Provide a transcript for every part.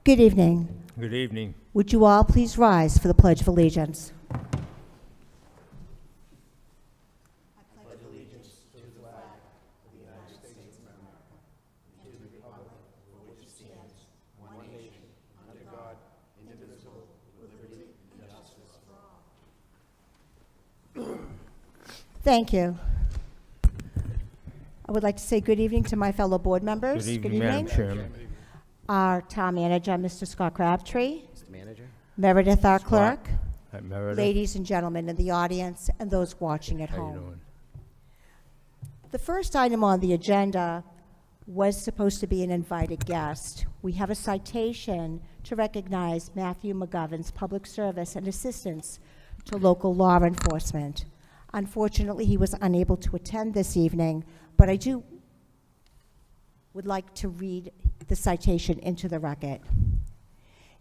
Good evening. Good evening. Would you all please rise for the Pledge of Allegiance? Thank you. I would like to say good evening to my fellow board members. Good evening, Madam Chairman. Our town manager, Mr. Scott Crabtree. Mr. Manager? Meredith, our clerk. Hi, Meredith. Ladies and gentlemen in the audience and those watching at How you home. doing? The first item on the agenda was supposed to be an invited guest. We have a citation to recognize Matthew McGovern's public service and assistance to local law enforcement. Unfortunately, he was unable to attend this evening, but I would like to read the citation into the record.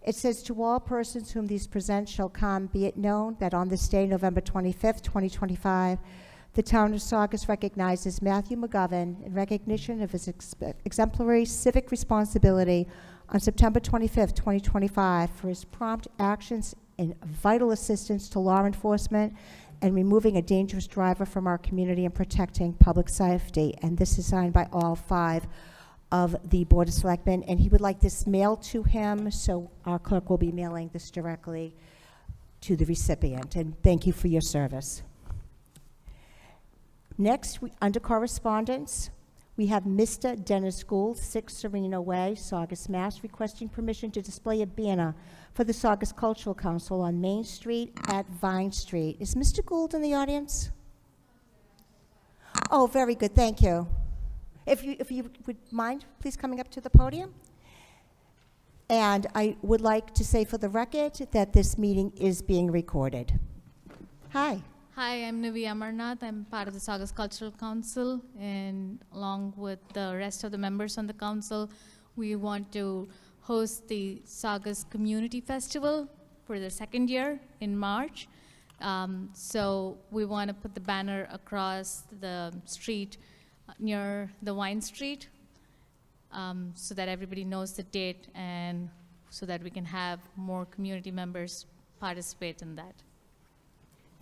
It says, "To all persons whom these presents shall come, be it known that on this day, November 25th, 2025, the town of Saugus recognizes Matthew McGovern in recognition of his exemplary civic responsibility on September 25th, 2025, for his prompt actions and vital assistance to law enforcement and removing a dangerous driver from our community and protecting public safety." And this is signed by all 5 of the Board of Selectmen, and he would like this mailed to him, so our clerk will be mailing this directly to the recipient. And thank you for your service. Next, under correspondence, we have Mr. Dennis Gould, 6 Serena Way, Saugus, Mass., requesting permission to display a banner for the Saugus Cultural Council on Main Street at Vine Street. Is Mr. Gould in the audience? Oh, very good, thank you. If you would mind, please coming up to the podium. And I would like to say for the record that this meeting is being recorded. Hi. Hi, I'm Nivi Amarnath. I'm part of the Saugus Cultural Council, and along with the rest of the members on the council, we want to host the Saugus Community Festival for the 2nd year in March. So we want to put the banner across the street near the Wine Street so that everybody knows the date and so that we can have more community members participate in that.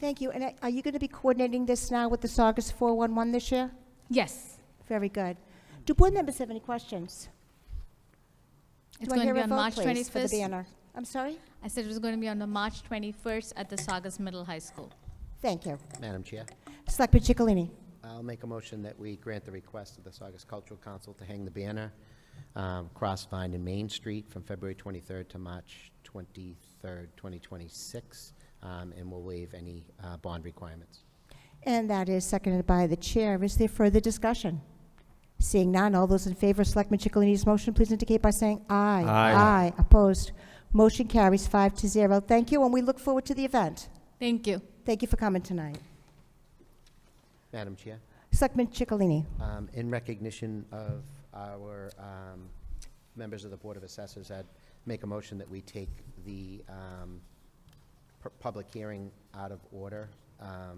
Thank you. And are you going to be coordinating this now with the Saugus 411 this year? Yes. Very good. Do board members have any questions? It's Do I going hear to be a on vote, March please, for the 21st. banner? I'm sorry? I said it was going to be on the March 21st at the Saugus Middle High School. Thank you. Madam Chair, Selectman Ciccolini. I'll make a motion that we grant the request of the Saugus Cultural Council to hang the banner across Vine and Main Street from February 23rd to March 23rd, 2026, and we'll waive any bond requirements. And that is seconded by the chair. Is there further discussion? Seeing none, all those in favor of Selectman Ciccolini's motion, please indicate by saying aye. Aye. Aye. Opposed? Motion carries 5-0. Thank you, and we look forward to the event. Thank you. Thank you for coming tonight. Madam Chair, Selectman Ciccolini. in recognition of our members of the Board of Assessors, I'd make a motion that we take the public hearing out of order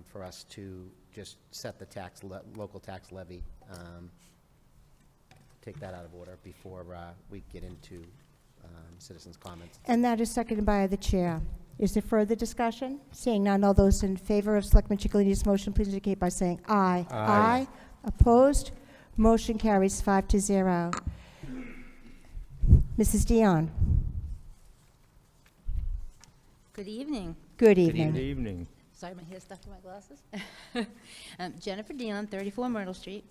for us to just set the local tax levy. Take that out of order before we get into citizens' comments. And that is seconded by the chair. Is there further discussion? Seeing none, all those in favor of Selectman Ciccolini's motion, please indicate by saying aye. Aye. Opposed? Motion carries 5-0. Mrs. Dion. Good evening. Good Good evening. evening. Sorry, my hair's stuck to my glasses. Jennifer Dion, 34 Myrtle Street.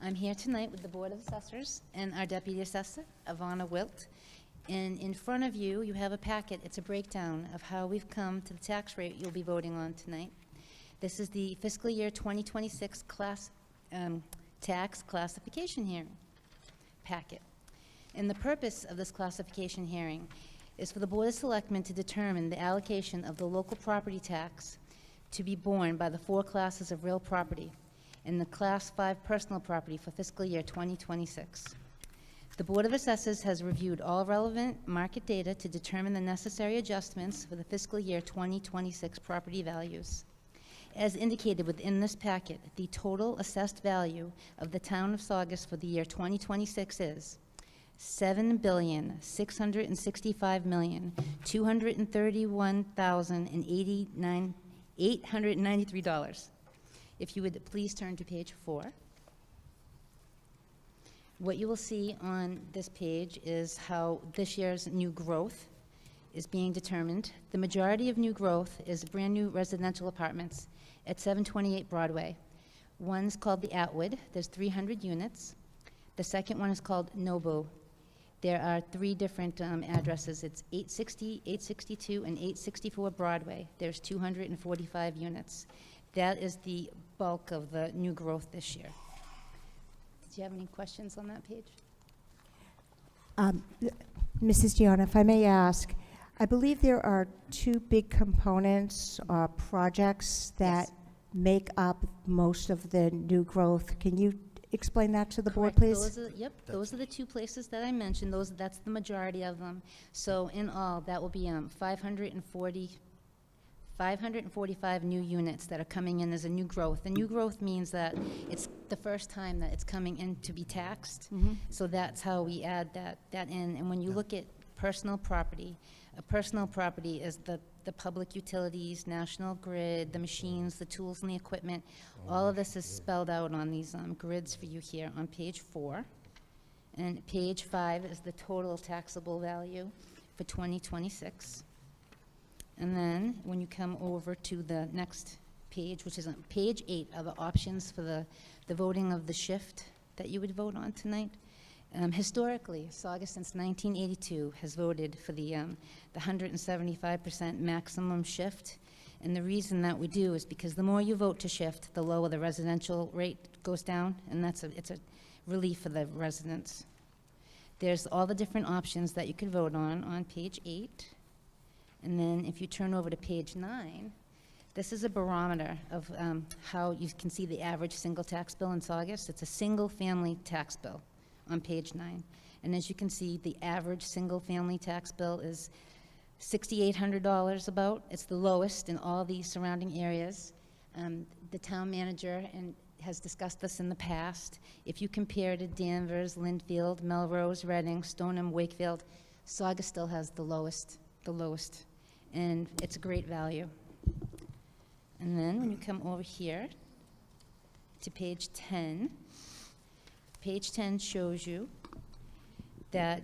I'm here tonight with the Board of Assessors and our Deputy Assessor, Ivana Wilt. And in front of you, you have a packet. It's a breakdown of how we've come to the tax rate you'll be voting on tonight. This is the fiscal year 2026 tax classification hearing packet. And the purpose of this classification hearing is for the Board of Selectmen to determine the allocation of the local property tax to be borne by the 4 classes of real property and the Class 5 personal property for fiscal year 2026. The Board of Assessors has reviewed all relevant market data to determine the necessary adjustments for the fiscal year 2026 property values. As indicated within this packet, the total assessed value of the town of Saugus for the year 2026 is $7,665,231,893. If you would please turn to page 4. What you will see on this page is how this year's new growth is being determined. The majority of new growth is brand-new residential apartments at 728 Broadway. One's called the Atwood. There's 300 units. The second one is called Nobu. There are 3 different addresses. It's 860, 862, and 864 Broadway. There's 245 units. That is the bulk of the new growth this year. Did you have any questions on that page? Mrs. Gianna, if I may ask, I believe there are 2 big components, projects that Yes. make up most of the new growth. Can you explain that to the board, Correct. please? Those are the 2 places that I mentioned. That's the majority of them. So in all, that will be 545 new units that are coming in as a new growth. The new growth means that it's the first time that it's coming in to be taxed. So that's how we add that in. And when you look at personal property, a personal property is the public utilities, National Grid, the machines, the tools and the equipment. All of this is spelled out on these grids for you here on page 4. And page 5 is the total taxable value for 2026. And then when you come over to the next page, which is on page 8, are the options for the voting of the shift that you would vote on tonight. Historically, Saugus since 1982 has voted for the 175% maximum shift. And the reason that we do is because the more you vote to shift, the lower the residential rate goes down, and it's a relief for the residents. There's all the different options that you could vote on page 8. And then if you turn over to page 9, this is a barometer of how you can see the average single tax bill in Saugus. It's a single-family tax bill on page 9. And as you can see, the average single-family tax bill is $6,800 about. It's the lowest in all the surrounding areas. The town manager has discussed this in the past. If you compare to Danvers, Lynnfield, Melrose, Reading, Stoneham, Wakefield, Saugus still has the lowest, and it's a great value. And then when you come over here to page 10, page 10 shows you that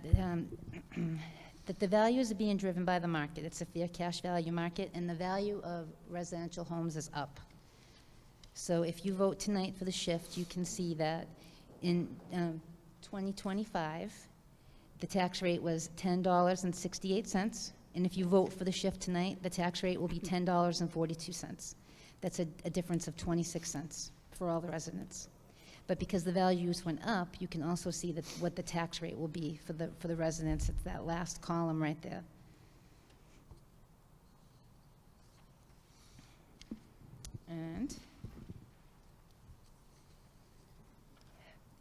that the values are being driven by the market. It's a fair cash value market, and the value of residential homes is up. So if you vote tonight for the shift, you can see that in 2025, the tax rate was $10.68. And if you vote for the shift tonight, the tax rate will be $10.42. That's a difference of 26 cents for all the residents. But because the values went up, you can also see what the tax rate will be for the residents. It's that last column right there. And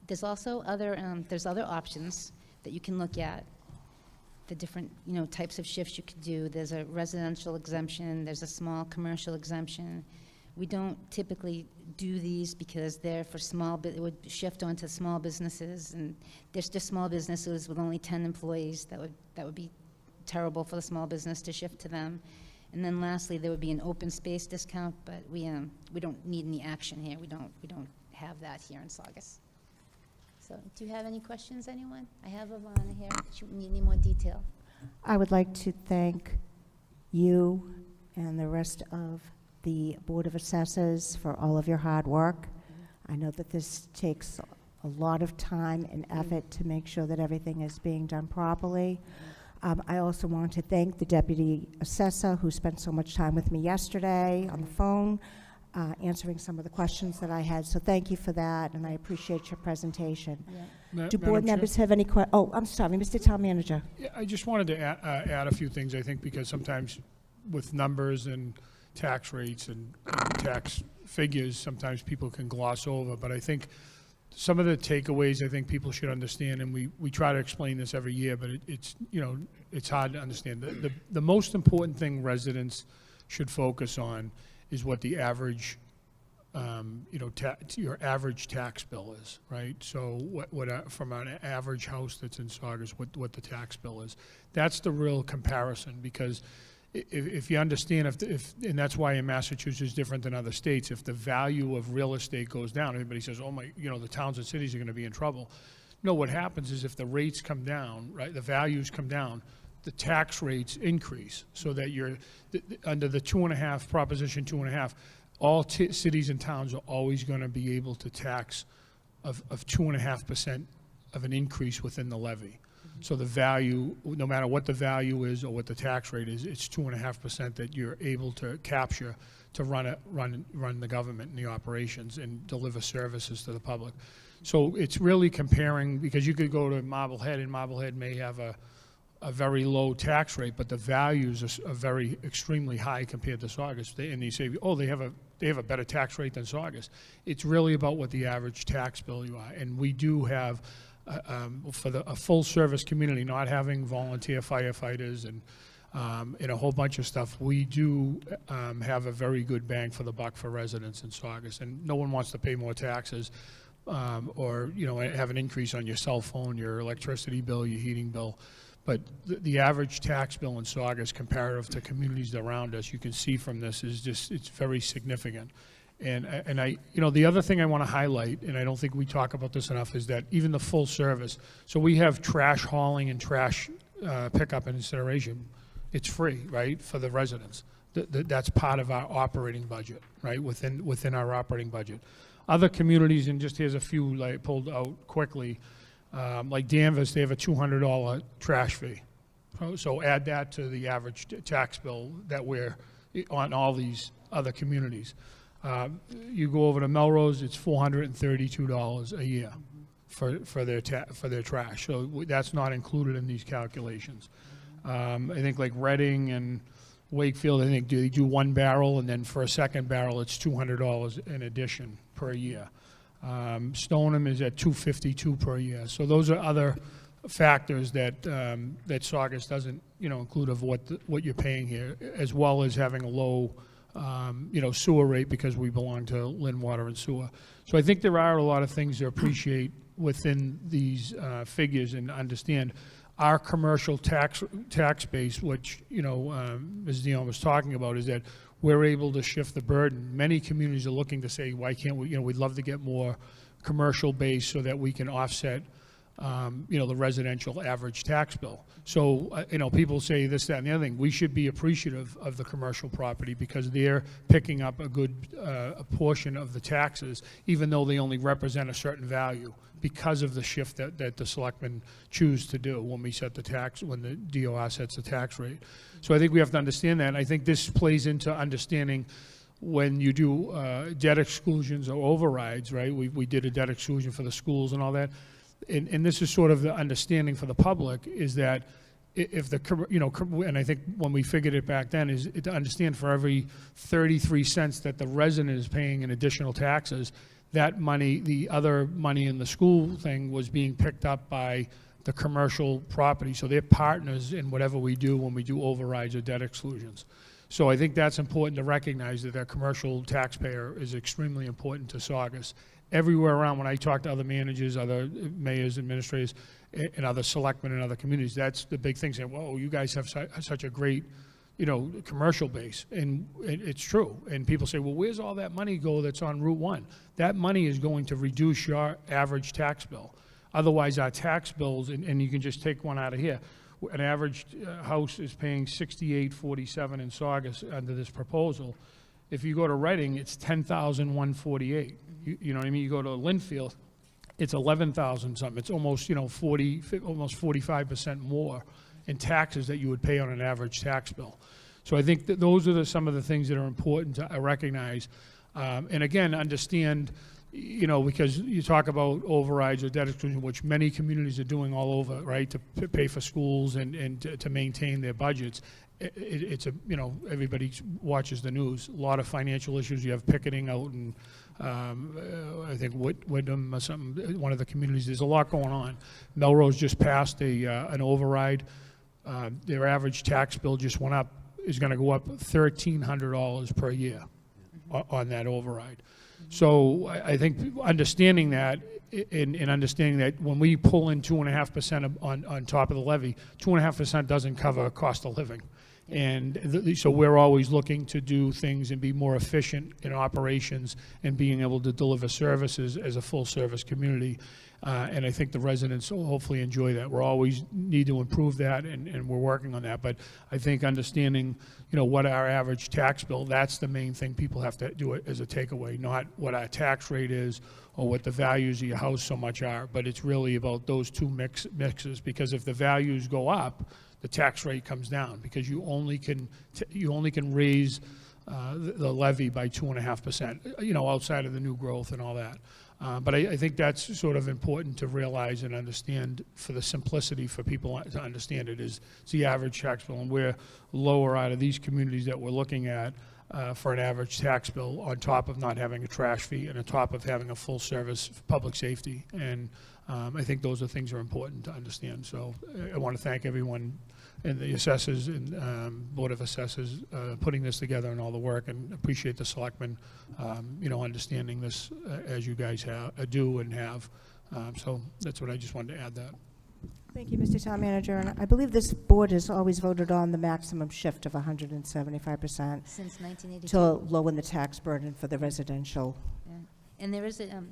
there's also other options that you can look at. The different types of shifts you could do. There's a residential exemption. There's a small commercial exemption. We don't typically do these because they're for it would shift onto small businesses, and there's just small businesses with only 10 employees. That would be terrible for the small business to shift to them. And then lastly, there would be an open space discount, but we don't need any action here. We don't have that here in Saugus. So, do you have any questions, anyone? I have Ivana here. Do you need any more detail? I would like to thank you and the rest of the Board of Assessors for all of your hard work. I know that this takes a lot of time and effort to make sure that everything is being done properly. I also want to thank the Deputy Assessor who spent so much time with me yesterday on the phone, answering some of the questions that I had. So thank you for that, and I appreciate your presentation. Do board members have any questions? Oh, I'm sorry, Mr. Town Manager. Yeah, I just wanted to add a few things, I think, because sometimes with numbers and tax rates and tax figures, sometimes people can gloss over. But I think some of the takeaways I think people should understand, and we try to explain this every year, but it's hard to understand. The most important thing residents should focus on is what the average you know, your average tax bill is, right? So from an average house that's in Saugus, what the tax bill is. That's the real comparison, because if you understand, and that's why in Massachusetts is different than other states, if the value of real estate goes down, everybody says, oh my, you know, the towns and cities are gonna be in trouble. No, what happens is if the rates come down, right, the values come down, the tax rates increase, so that under the 2.5, Proposition 2.5, all cities and towns are always gonna be able to tax of 2.5% of an increase within the levy. So the value, no matter what the value is or what the tax rate is, it's 2.5% that you're able to capture to run the government and the operations and deliver services to the public. So it's really comparing, because you could go to Marblehead, and Marblehead may have a very low tax rate, but the values are very extremely high compared to Saugus. And you say, oh, they have a better tax rate than Saugus. It's really about what the average tax bill you are. And we do have, for a full-service community, not having volunteer firefighters and a whole bunch of stuff, we do have a very good bang for the buck for residents in Saugus. And no one wants to pay more taxes or, you know, have an increase on your cell phone, your electricity bill, your heating bill. But the average tax bill in Saugus comparative to communities around us, you can see from this, is just, it's very significant. And I, you know, the other thing I want to highlight, and I don't think we talk about this enough, is that even the full service, so we have trash hauling and trash pickup and incineration. It's free, right, for the residents. That's part of our operating budget, right, within our operating budget. Other communities, and just here's a few like pulled out quickly, like Danvers, they have a $200 trash fee. So add that to the average tax bill that we're on all these other communities. You go over to Melrose, it's $432 a year for their trash. So that's not included in these calculations. I think like Reading and Wakefield, I think they do one barrel, and then for a second barrel, it's $200 in addition per year. Stoneham is at $252 per year. So those are other factors that that Saugus doesn't, you know, include of what you're paying here, as well as having a low, you know, sewer rate because we belong to Lynn Water and Sewer. So I think there are a lot of things to appreciate within these figures and understand. Our commercial tax base, which, you know, Ms. Dion was talking about, is that we're able to shift the burden. Many communities are looking to say, why can't we, you know, we'd love to get more commercial base so that we can offset, you know, the residential average tax bill. So, you know, people say this, that, and the other thing. We should be appreciative of the commercial property because they're picking up a good a portion of the taxes, even though they only represent a certain value, because of the shift that the selectmen choose to do when we set the tax, when the DOR sets the tax rate. So I think we have to understand that. And I think this plays into understanding when you do debt exclusions or overrides, right? We did a debt exclusion for the schools and all that. And this is sort of the understanding for the public, is that if the, you know, and I think when we figured it back then, is to understand for every 33 cents that the resident is paying in additional taxes, that money, the other money in the school thing, was being picked up by the commercial property. So they're partners in whatever we do when we do overrides or debt exclusions. So I think that's important to recognize, that our commercial taxpayer is extremely important to Saugus. Everywhere around, when I talk to other managers, other mayors, administrators, and other selectmen in other communities, that's the big thing, saying, whoa, you guys have such a great, you know, commercial base. And it's true. And people say, well, where's all that money go that's on Route 1? That money is going to reduce your average tax bill. Otherwise, our tax bills, and you can just take one out of here, an average house is paying $68.47 in Saugus under this proposal. If you go to Reading, it's $10,148. You know what I mean? You go to Linfield, it's $11,000 something. It's almost, you know, almost 45% more in taxes that you would pay on an average tax bill. So I think that those are some of the things that are important to recognize. And again, understand, you know, because you talk about overrides or debt exclusion, which many communities are doing all over, right, to pay for schools and to maintain their budgets. It's a, you know, everybody watches the news. A lot of financial issues. You have picketing out in, I think Wyndham or something, one of the communities. There's a lot going on. Melrose just passed an override. Their average tax bill just went up, is going to go up $1,300 per year on that override. So I think understanding that, and understanding that when we pull in 2.5% on top of the levy, 2.5% doesn't cover cost of living. And so we're always looking to do things and be more efficient in operations and being able to deliver services as a full-service community. And I think the residents will hopefully enjoy that. We're always need to improve that, and we're working on that. But I think understanding, what our average tax bill, that's the main thing people have to do it as a takeaway, not what our tax rate is or what the values of your house so much are. But it's really about those two mixes, because if the values go up, the tax rate comes down, because you only can raise the levy by 2.5%, outside of the new growth and all that. But I think that's sort of important to realize and understand, for the simplicity for people to understand it, is it's the average tax bill, and we're lower out of these communities that we're looking at for an average tax bill, on top of not having a trash fee and on top of having a full service public safety. And I think those are things that are important to understand. So I want to thank everyone, and the assessors and Board of Assessors putting this together and all the work, and appreciate the selectmen, understanding this as you guys do and have. So that's what I just wanted to add that. Thank you, Mr. Town Manager. And I believe this board has always voted on the maximum shift of 175% Since 1982. to lower the tax burden for the residential. Yeah. And there is the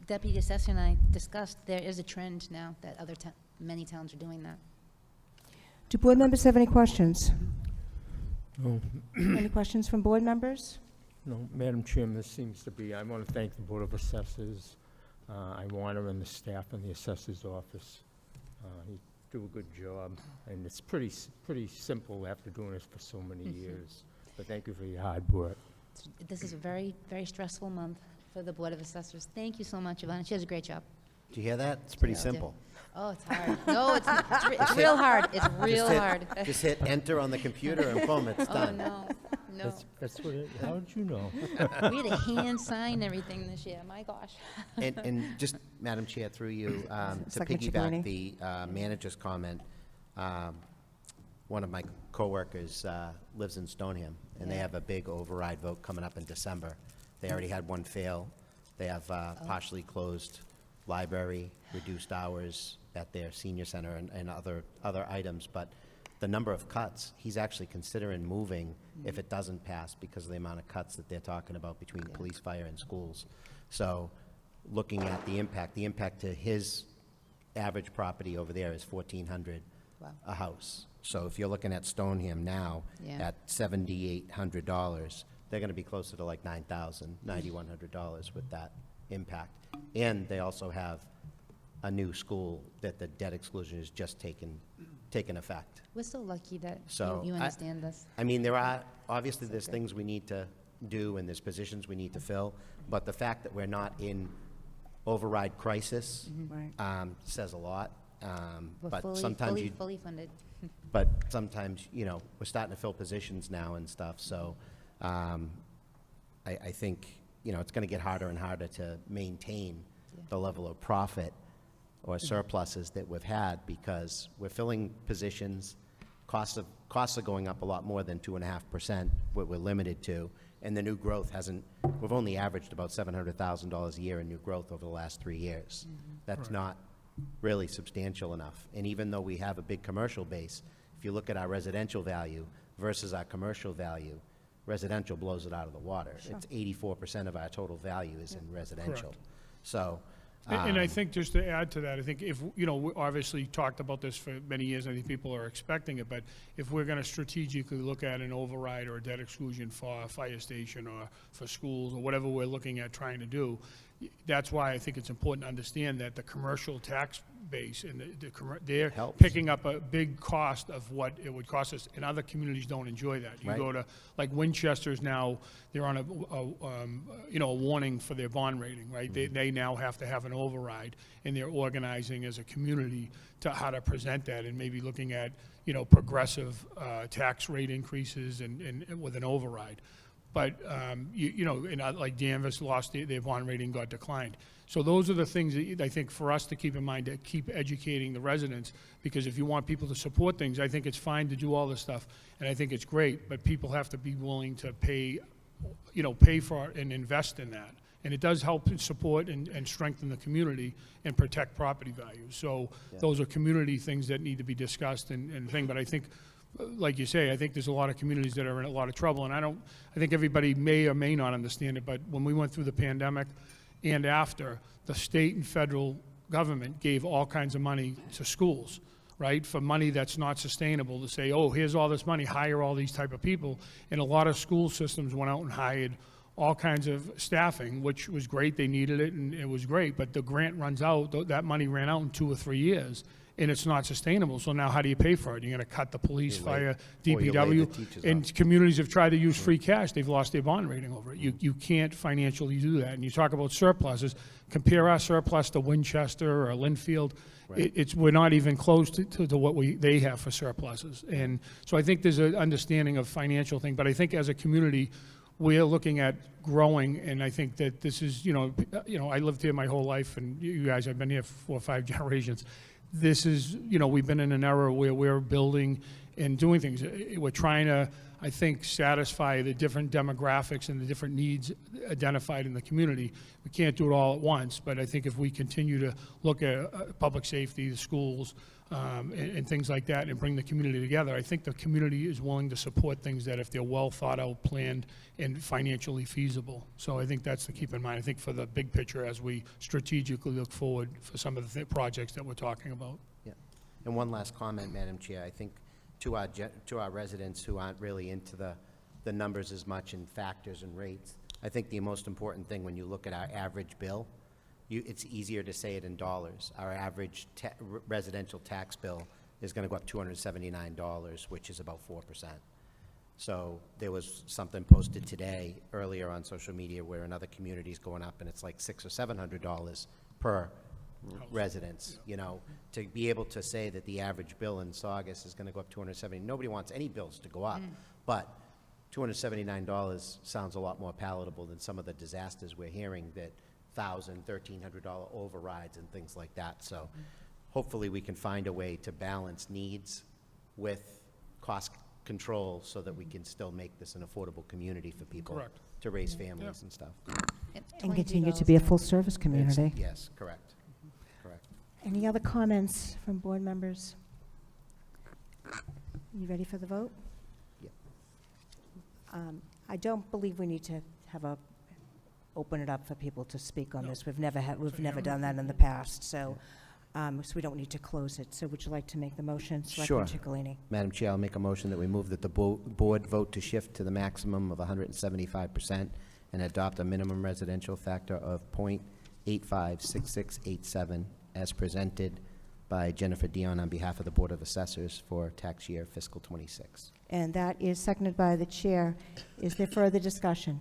deputy assessor and I discussed, there is a trend now that many towns are doing that. Do board members have any questions? No, Any questions from board members? no, Madam Chairman, this seems to be, I want to thank the Board of Assessors. I want to, and the staff in the Assessor's Office. You do a good job, and it's pretty simple after doing this for so many years. But thank you for your hard work. This is a very, very stressful month for the Board of Assessors. Thank you so much, Ivana. She does a great job. Do you hear that? It's pretty Yeah, I'll do. simple. Oh, it's hard. No, it's not. It's real hard. It's real hard. Just hit enter on the computer and boom, it's Oh, done. no, no. That's what it, how did you know? We had to hand sign everything this year. My gosh. And just, Madam Chair, through you, to Selectman piggyback Chicone. the manager's comment, one of my coworkers lives in Stoneham, and they Yeah. have a big override vote coming up in December. They already had one fail. They have partially closed library, reduced hours at their senior center, and other items. But the number of cuts, he's actually considering moving if it doesn't pass, because of the amount of cuts that they're talking about between police, fire, and schools. So looking at the impact to his average property over there is $1,400 Wow. a house. So if you're looking at Stoneham now, Yeah. at $7,800, they're gonna be closer to like $9,000, $9,100 with that impact. And they also have a new school that the debt exclusion is just taken effect. We're so lucky that So you I- understand this. I mean, obviously, there's things we need to do, and there's positions we need to fill, but the fact that we're not in override crisis Right. says a lot. We're But fully, sometimes fully, you, fully funded. but sometimes, we're starting to fill positions now and stuff, so I think, it's gonna get harder and harder to maintain the level of profit or surpluses that we've had, because we're filling positions, costs are going up a lot more than 2.5%, what we're limited to, and the new growth we've only averaged about $700,000 a year in new growth over the last 3 years. That's not really substantial enough. And even though we have a big commercial base, if you look at our residential value versus our commercial value, residential blows it out of the water. It's 84% of our total value is in residential. Correct. So, And I think, just to add to that, I think if, we obviously talked about this for many years, I think people are expecting it, but if we're going to strategically look at an override or a debt exclusion for a fire station or for schools or whatever we're looking at trying to do, that's why I think it's important to understand that the commercial tax base and they're Helps. picking up a big cost of what it would cost us, and other communities don't enjoy that. You Right. go to, like Winchester's now, they're on a warning for their bond rating, right? They now have to have an override, and they're organizing as a community to how to present that, and maybe looking at, progressive tax rate increases and with an override. But, like Danvers lost their bond rating, got declined. So those are the things that I think for us to keep in mind, to keep educating the residents, because if you want people to support things, I think it's fine to do all this stuff, and I think it's great, but people have to be willing to pay pay for and invest in that. And it does help and support and strengthen the community and protect property values. So those are community things that need to be discussed and thing. But I think, like you say, I think there's a lot of communities that are in a lot of trouble. And I think everybody may or may not understand it, but when we went through the pandemic and after, the state and federal government gave all kinds of money to schools, right, for money that's not sustainable, to say, oh, here's all this money, hire all these type of people. And a lot of school systems went out and hired all kinds of staffing, which was great. They needed it, and it was great. But the grant runs out, that money ran out in 2 or 3 years, and it's not sustainable. So now how do you pay for it? You're going to cut the police, fire, DPW, and communities have tried to use free cash. They've lost their bond rating over it. You can't financially do that. And you talk about surpluses. Compare our surplus to Winchester or Linfield. We're not even close to what they have for surpluses. And so I think there's an understanding of financial thing. But I think as a community, we're looking at growing, and I think that this is, I lived here my whole life, and you guys have been here for 4 or 5 generations. This is, we've been in an era where we're building and doing things. We're trying to, I think, satisfy the different demographics and the different needs identified in the community. We can't do it all at once, but I think if we continue to look at public safety, the schools, and things like that, and bring the community together, I think the community is willing to support things that if they're well thought out, planned, and financially feasible. So I think that's to keep in mind. I think for the big picture as we strategically look forward for some of the projects that we're talking about. Yeah. And one last comment, Madam Chair. I think to our residents who aren't really into the numbers as much and factors and rates, I think the most important thing when you look at our average bill, it's easier to say it in dollars. Our average residential tax bill is going to go up $279, which is about 4%. So there was something posted today, earlier on social media, where another community is going up, and it's like $600 or $700 per residence. To be able to say that the average bill in Saugus is going to go up $270. Nobody wants any bills to go up, but $279 sounds a lot more palatable than some of the disasters we're hearing that $1,000, $1,300 overrides and things like that. So hopefully we can find a way to balance needs with cost control so that we can still make this an affordable community for people to raise families and stuff. And continue to be a full-service community. Yes, correct. Correct. Any other comments from board members? You ready for the vote? Yeah. I don't believe we need to have open it up for people to speak on this. We've never done that in the past, so we don't need to close it. So would you like to make the motion, Selectman Ciccolini? Madam Chair, I'll make a motion that we move that the board vote to shift to the maximum of 175% and adopt a minimum residential factor of 0.856687 as presented by Jennifer Dion on behalf of the Board of Assessors for tax year fiscal 26. And that is seconded by the chair. Is there further discussion?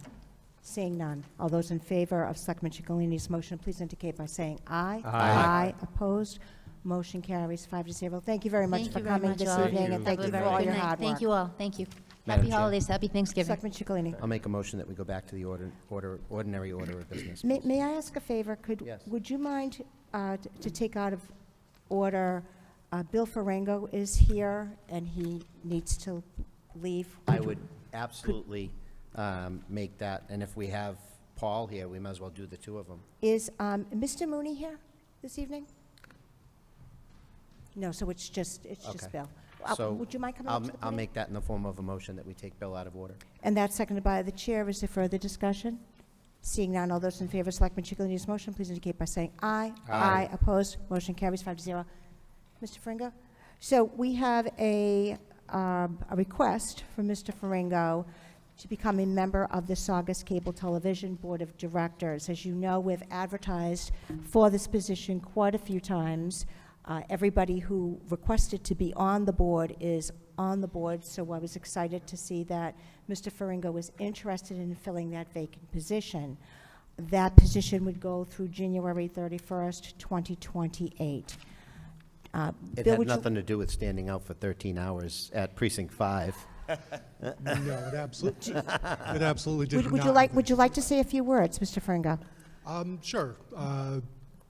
Seeing none. All those in favor of Selectman Ciccolini's motion, please indicate by saying aye. Aye. Opposed? Motion carries 5-0. Thank you very much for coming this all. evening, and thank you for all your hard work. Thank you all. Thank you. Madam Happy Chair. holidays. Happy Thanksgiving. Selectman Ciccolini. I'll make a motion that we go back to the ordinary order of business. May I ask a favor? Yes. Would you mind to take out of order, Bill Farango is here, and he needs to leave. I would absolutely make that, and if we have Paul here, we might as well do the two of them. Is Mr. Mooney here this evening? No, so it's just Bill. So Would you mind coming up to the I'll podium? make that in the form of a motion that we take Bill out of order. And that's seconded by the chair. Is there further discussion? Seeing none, all those in favor of Selectman Ciccolini's motion, please indicate by saying aye. Aye. Opposed? Motion carries 5-0. Mr. Faringo? So we have a request from Mr. Faringo to become a member of the Saugus Cable Television Board of Directors. As you know, we've advertised for this position quite a few times. Everybody who requested to be on the board is on the board, so I was excited to see that Mr. Faringo was interested in filling that vacant position. That position would go through January 31st, 2028. It Bill, had would you- nothing to do with standing out for 13 hours at Precinct 5. No, it absolutely did Would not. you like to say a few words, Mr. Faringo? Sure.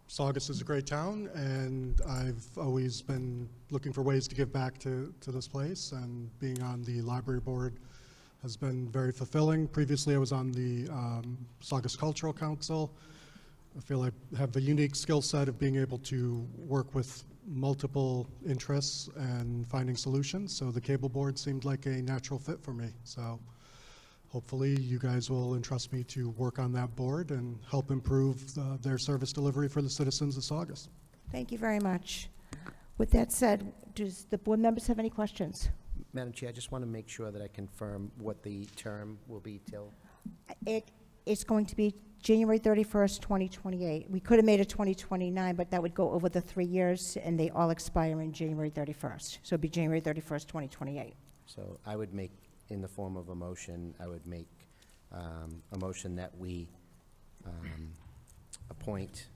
Saugus is a great town, and I've always been looking for ways to give back to this place, and being on the library board has been very fulfilling. Previously, I was on the Saugus Cultural Council. I feel I have the unique skill set of being able to work with multiple interests and finding solutions, so the cable board seemed like a natural fit for me. So hopefully you guys will entrust me to work on that board and help improve their service delivery for the citizens of Saugus. Thank you very much. With that said, does the board members have any questions? Madam Chair, I just want to make sure that I confirm what the term will be till. It's going to be January 31st, 2028. We could have made it 2029, but that would go over the 3 years, and they all expire in January 31st. So it'd be January 31st, 2028. So I would make, in the form of a motion, I would make a motion that we appoint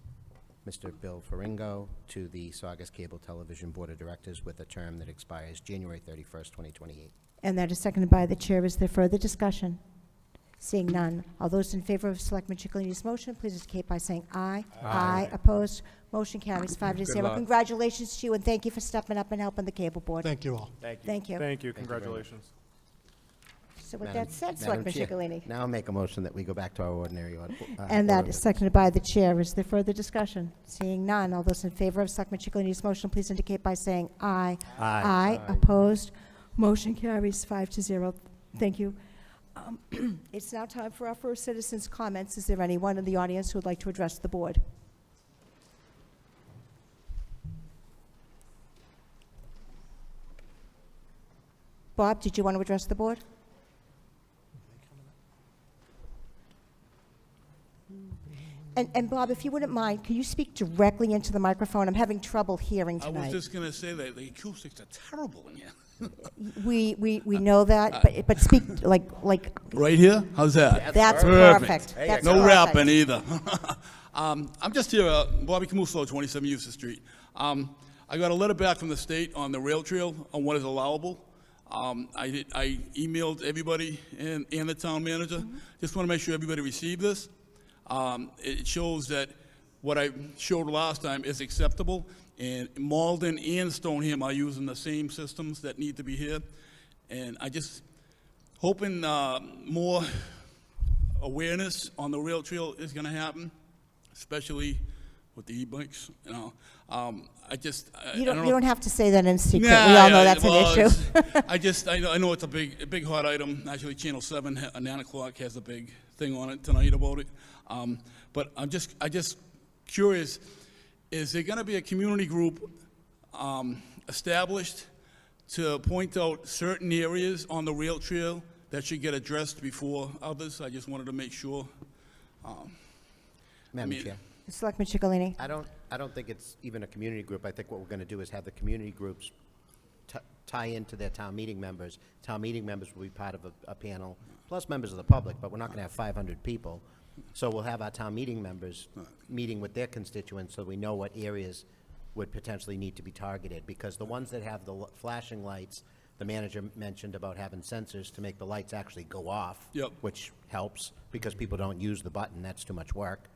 Mr. Bill Faringo to the Saugus Cable Television Board of Directors with a term that expires January 31st, 2028. And that is seconded by the chair. Is there further discussion? Seeing none. All those in favor of Selectman Ciccolini's motion, please indicate by saying aye. Aye. Opposed? Motion carries 5-0. luck. Congratulations to you, and thank you for stepping up and helping the cable board. Thank you all. Thank you. Thank you, Thank you very much. congratulations. So with Madam- that said, Madam Selectman Chair, Ciccolini. Now I'll make a motion that we go back to our ordinary order. And that is seconded by the chair. Is there further discussion? Seeing none. All those in favor of Selectman Ciccolini's motion, please indicate by saying aye. Aye. Opposed? Motion carries 5-0. Thank you. It's now time for our first citizens' comments. Is there anyone in the audience who would like to address the board? Bob, did you want to address the board? And Bob, if you wouldn't mind, could you speak directly into the microphone? I'm having trouble hearing I was tonight. just gonna say that the acoustics are terrible in here. We know that, but speak like, Right here? How's that? that's perfect. That's No perfect. rapping either. I'm just here, Bobby Camuso, 27 Eustace Street. I got a letter back from the state on the rail trail on what is allowable. I emailed everybody and the town manager. Just want to make sure everybody received this. It shows that what I showed last time is acceptable, and Malden and Stoneham are using the same systems that need to be here. And I just hoping more awareness on the rail trail is going to happen, especially with the e-bikes. You know, I You don't have to say that in secret. Nah, We all know yeah, that's well, an issue. I know it's a big hot item. Actually, Channel 7 at 9 o'clock has a big thing on it tonight about it. But I'm just curious, is there going to be a community group established to point out certain areas on the rail trail that should get addressed before others? I just wanted to make sure. Madam mean- Chair, Selectman Ciccolini. I don't think it's even a community group. I think what we're going to do is have the community groups tie into their town meeting members. Town meeting members will be part of a panel, plus members of the public, but we're not going to have 500 people. So we'll have our town meeting members meeting with their constituents so we know what areas would potentially need to be targeted. Because the ones that have the flashing lights, the manager mentioned about having sensors to make the lights actually go off, Yep. which helps because people don't use the button. That's too much work.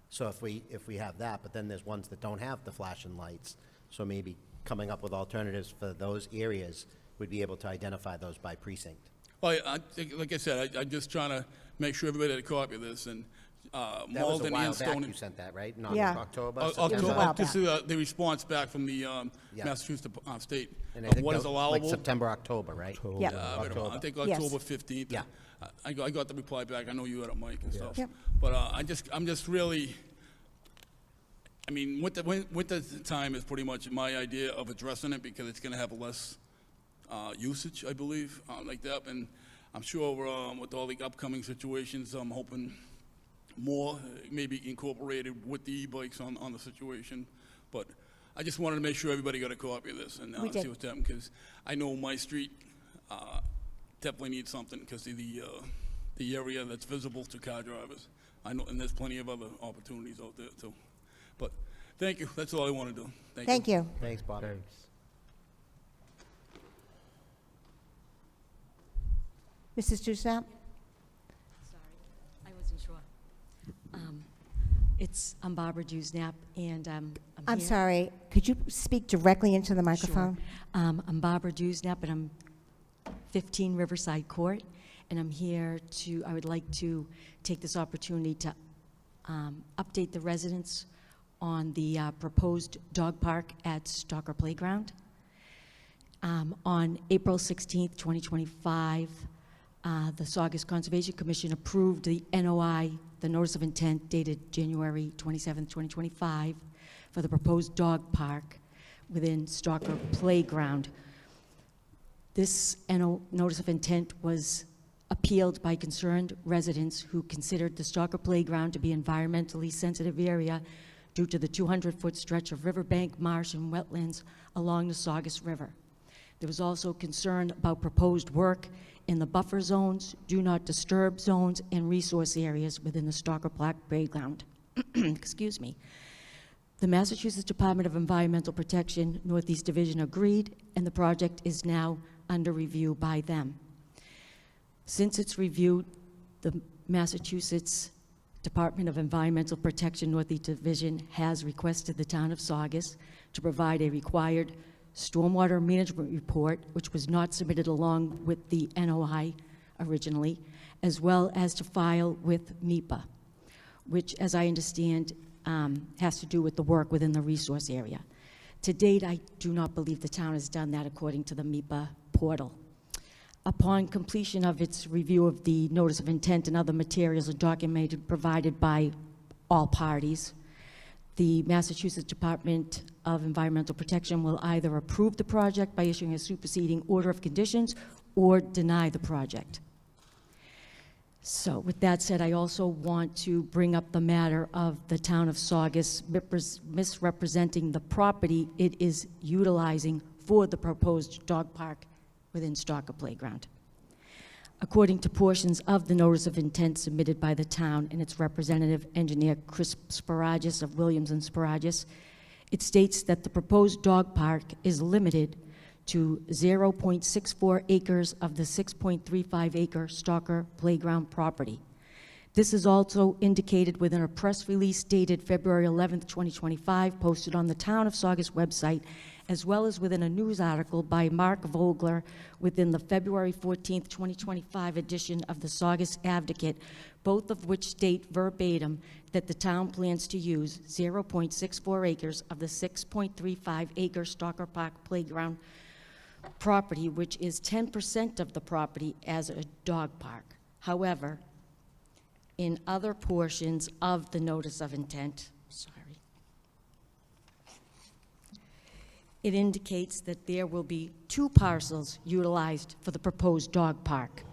So if we have that, but then there's ones that don't have the flashing lights, so maybe coming up with alternatives for those areas, we'd be able to identify those by precinct. Well, I think, like I said, I'm just trying to make sure everybody had a copy of this, and That was a Malden while and back Stone. you sent that, right? Not Yeah. October, was a September? while This is the response back from the Yeah. Massachusetts State And I of think what that is was allowable. like September, October, right? Yeah. Wait a minute, I October. think Yes. October 15th. Yeah. I got the reply back. I know you had it, Mike, and stuff. Yep. But I'm just really, I mean, winter time is pretty much my idea of addressing it because it's going to have less usage, I believe, like that. And I'm sure with all the upcoming situations, I'm hoping more maybe incorporated with the e-bikes on the situation. But I just wanted to make sure everybody got a copy of this and We did. see what's happening, because I know my street definitely needs something because of the area that's visible to car drivers. I know, and there's plenty of other opportunities out there too. But thank you. That's all I want to do. Thank you. Thanks, Bob. Thanks. Mrs. Dusnap? Sorry, I wasn't sure. I'm Barbara Dusnap, and I'm here- sorry, could you speak directly into the microphone? Sure. I'm Barbara Dusnap, and I'm 15 Riverside Court, and I would like to take this opportunity to update the residents on the proposed dog park at Stalker Playground. On April 16th, 2025, the Saugus Conservation Commission approved the NOI, the Notice of Intent dated January 27th, 2025, for the proposed dog park within Stalker Playground. This Notice of Intent was appealed by concerned residents who considered the Stalker Playground to be environmentally sensitive area due to the 200-foot stretch of riverbank, marsh, and wetlands along the Saugus River. There was also concern about proposed work in the buffer zones, do not disturb zones, and resource areas within the Stalker Playground. Excuse me. The Massachusetts Department of Environmental Protection Northeast Division agreed, and the project is now under review by them. Since its review, the Massachusetts Department of Environmental Protection Northeast Division has requested the town of Saugus to provide a required stormwater management report, which was not submitted along with the NOI originally, as well as to file with MEPA, which, as I understand, has to do with the work within the resource area. To date, I do not believe the town has done that according to the MEPA portal. Upon completion of its review of the Notice of Intent and other materials and documents provided by all parties, the Massachusetts Department of Environmental Protection will either approve the project by issuing a superseding order of conditions or deny the project. So with that said, I also want to bring up the matter of the town of Saugus misrepresenting the property it is utilizing for the proposed dog park within Stalker Playground. According to portions of the Notice of Intent submitted by the town and its representative engineer, Chris Sparagis of Williams and Sparagis, it states that the proposed dog park is limited to 0.64 acres of the 6.35 acre Stalker Playground property. This is also indicated within a press release dated February 11th, 2025, posted on the Town of Saugus website, as well as within a news article by Mark Vogler within the February 14th, 2025 edition of the Saugus Advocate, both of which state verbatim that the town plans to use 0.64 acres of the 6.35 acre Stalker Park Playground property, which is 10% of the property, as a dog park. However, in other portions of the Notice of Intent, it indicates that there will be 2 parcels utilized for the proposed dog park.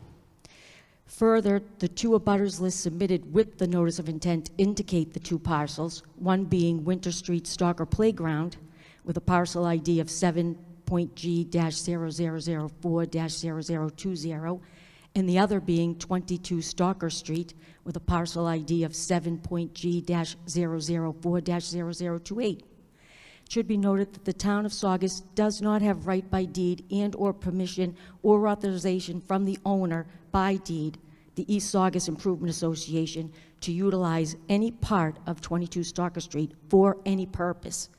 Further, the 2 abutters lists submitted with the Notice of Intent indicate the 2 parcels, one being Winter Street Stalker Playground with a parcel ID of 7.G-0004-0020, and the other being 22 Stalker Street with a parcel ID of 7.G-004-0028. It should be noted that the town of Saugus does not have right by deed and or permission or authorization from the owner by deed, the East Saugus Improvement Association, to utilize any part of 22 Stalker Street for any purpose.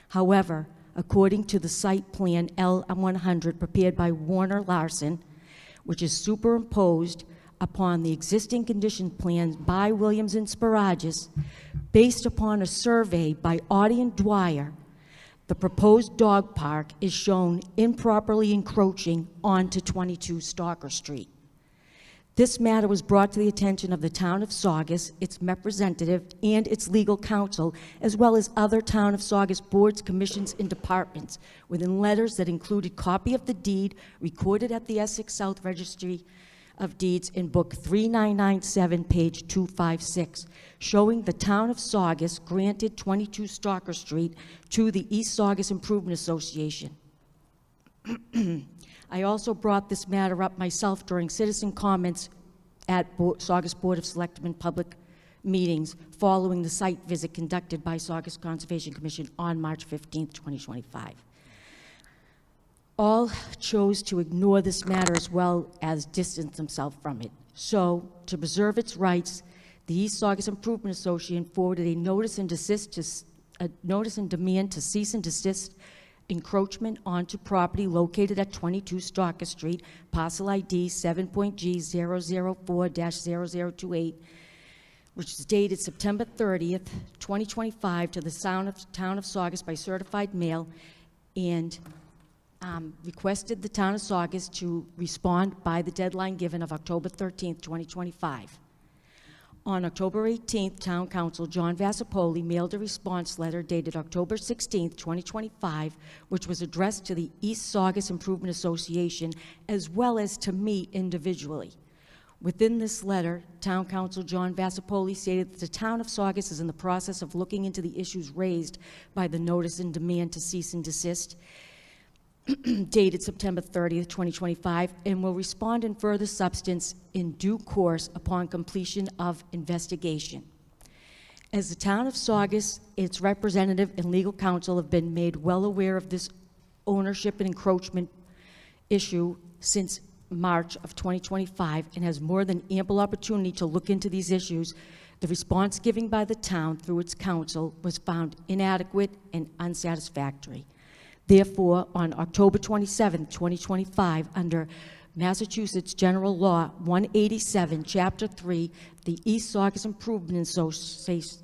However, according to the site plan L100 prepared by Warner Larson, which is superimposed upon the existing condition plans by Williams and Sparagis, based upon a survey by Audie and Dwyer, the proposed dog park is shown improperly encroaching onto 22 Stalker Street. This matter was brought to the attention of the town of Saugus, its representative, and its legal counsel, as well as other town of Saugus boards, commissions, and departments, within letters that included copy of the deed recorded at the Essex South Registry of Deeds in Book 3997, page 256, showing the town of Saugus granted 22 Stalker Street to the East Saugus Improvement Association. I also brought this matter up myself during citizen comments at Saugus Board of Selectmen public meetings following the site visit conducted by Saugus Conservation Commission on March 15th, 2025. All chose to ignore this matter as well as distance themselves from it. So, to preserve its rights, the East Saugus Improvement Association forwarded a notice and demand to cease and desist encroachment onto property located at 22 Stalker Street, parcel ID 7.G004-0028, which is dated September 30th, 2025, to the town of Saugus by certified mail, and requested the town of Saugus to respond by the deadline given of October 13th, 2025. On October 18th, Town Council John Vassapoli mailed a response letter dated October 16th, 2025, which was addressed to the East Saugus Improvement Association as well as to me individually. Within this letter, Town Council John Vassapoli stated that the town of Saugus is in the process of looking into the issues raised by the notice and demand to cease and desist, dated September 30th, 2025, and will respond in further substance in due course upon completion of investigation. As the town of Saugus, its representative and legal counsel have been made well aware of this ownership and encroachment issue since March of 2025 and has more than ample opportunity to look into these issues, the response given by the town through its counsel was found inadequate and unsatisfactory. Therefore, on October 27, 2025, under Massachusetts General Law 187, Chapter 3, the East Saugus Improvement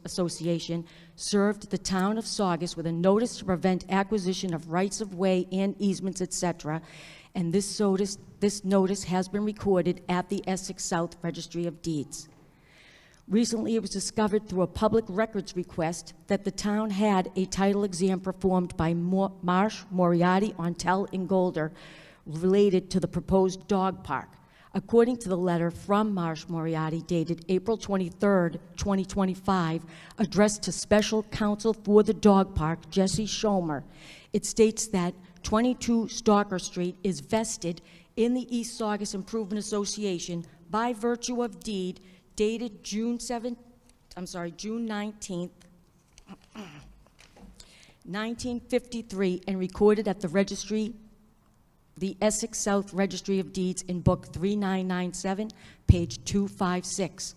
Association served the town of Saugus with a notice to prevent acquisition of rights of way and easements, etc., and this notice has been recorded at the Essex South Registry of Deeds. Recently, it was discovered through a public records request that the town had a title exam performed by Marsh, Moriarty, Ontel, and Golder related to the proposed dog park. According to the letter from Marsh Moriarty dated April 23rd, 2025, addressed to Special Counsel for the Dog Park, Jesse Schomer, it states that 22 Stalker Street is vested in the East Saugus Improvement Association by virtue of deed dated June 19th, 1953, and recorded at the registry, the Essex South Registry of Deeds in Book 3997, page 256.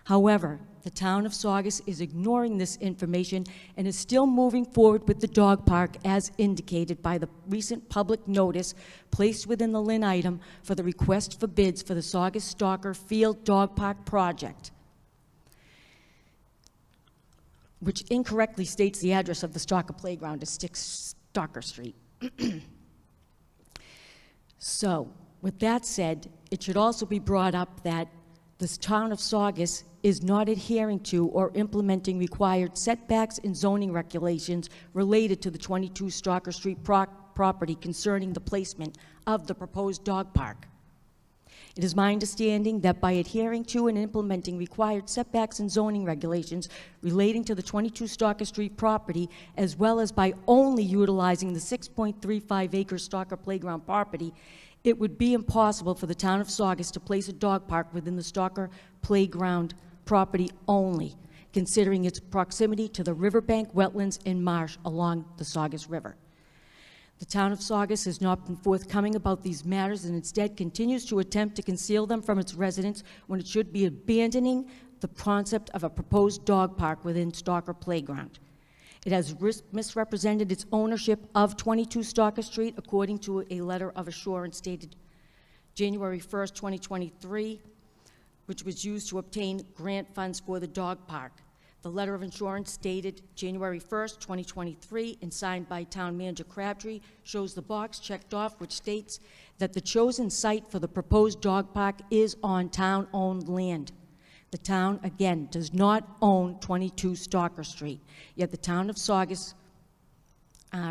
However, the town of Saugus is ignoring this information and is still moving forward with the dog park as indicated by the recent public notice placed within the Lynn item for the request for bids for the Saugus Stalker Field Dog Park project, which incorrectly states the address of the Stalker Playground as 6 Stalker Street. So, with that said, it should also be brought up that the town of Saugus is not adhering to or implementing required setbacks and zoning regulations related to the 22 Stalker Street property concerning the placement of the proposed dog park. It is my understanding that by adhering to and implementing required setbacks and zoning regulations relating to the 22 Stalker Street property, as well as by only utilizing the 6.35-acre Stalker Playground property, it would be impossible for the town of Saugus to place a dog park within the Stalker Playground property only, considering its proximity to the riverbank, wetlands, and marsh along the Saugus River. The town of Saugus has not been forthcoming about these matters and instead continues to attempt to conceal them from its residents when it should be abandoning the concept of a proposed dog park within Stalker Playground. It has misrepresented its ownership of 22 Stalker Street according to a letter of assurance dated January 1st, 2023, which was used to obtain grant funds for the dog park. The letter of insurance dated January 1st, 2023, and signed by Town Manager Crabtree shows the box checked off which states that the chosen site for the proposed dog park is on town-owned land. The town, again, does not own 22 Stalker Street, yet the town of Saugus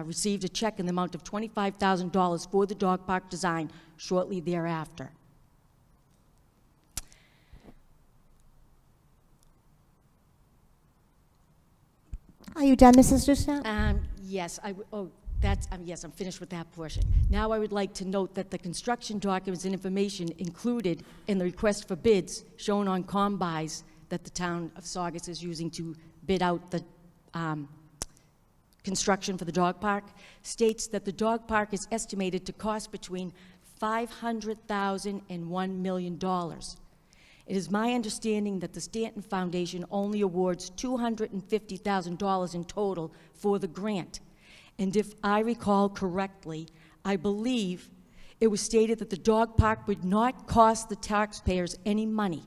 received a check in the amount of $25,000 for the dog park design shortly thereafter. Are you done, Mrs. Dusnap? Yes, yes, I'm finished with that portion. Now I would like to note that the construction documents and information included in the request for bids shown on combis that the town of Saugus is using to bid out the construction for the dog park states that the dog park is estimated to cost between $500,000 and $1 million. It is my understanding that the Stanton Foundation only awards $250,000 in total for the grant, And if I recall correctly, I believe it was stated that the dog park would not cost the taxpayers any money.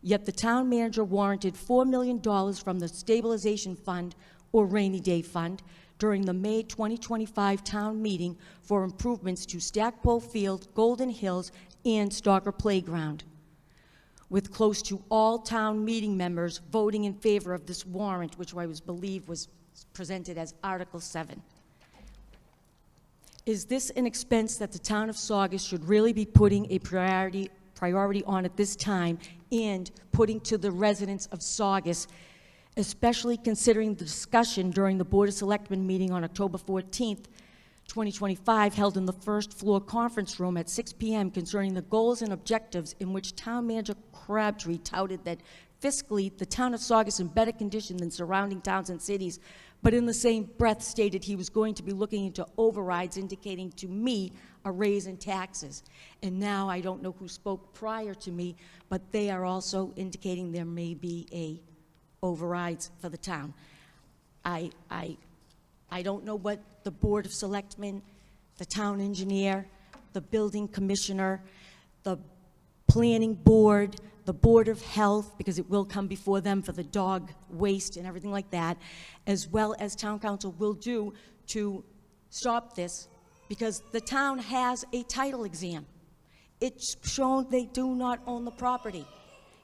Yet the town manager warranted $4 million from the stabilization fund or rainy day fund during the May 2025 town meeting for improvements to Stackpole Field, Golden Hills, and Stalker Playground, with close to all town meeting members voting in favor of this warrant, which I believe was presented as Article 7. Is this an expense that the town of Saugus should really be putting a priority on at this time and putting to the residents of Saugus, especially considering the discussion during the Board of Selectmen meeting on October 14th, 2025, held in the first floor conference room at 6 p.m. concerning the goals and objectives, in which Town Manager Crabtree touted that fiscally the town of Saugus is in better condition than surrounding towns and cities, but in the same breath stated he was going to be looking into overrides, indicating to me a raise in taxes. And now I don't know who spoke prior to me, but they are also indicating there may be a overrides for the town. I don't know what the Board of Selectmen, the town engineer, the building commissioner, the planning board, the Board of Health, because it will come before them for the dog waste and everything like that, as well as town council will do to stop this, because the town has a title exam. It's shown they do not own the property,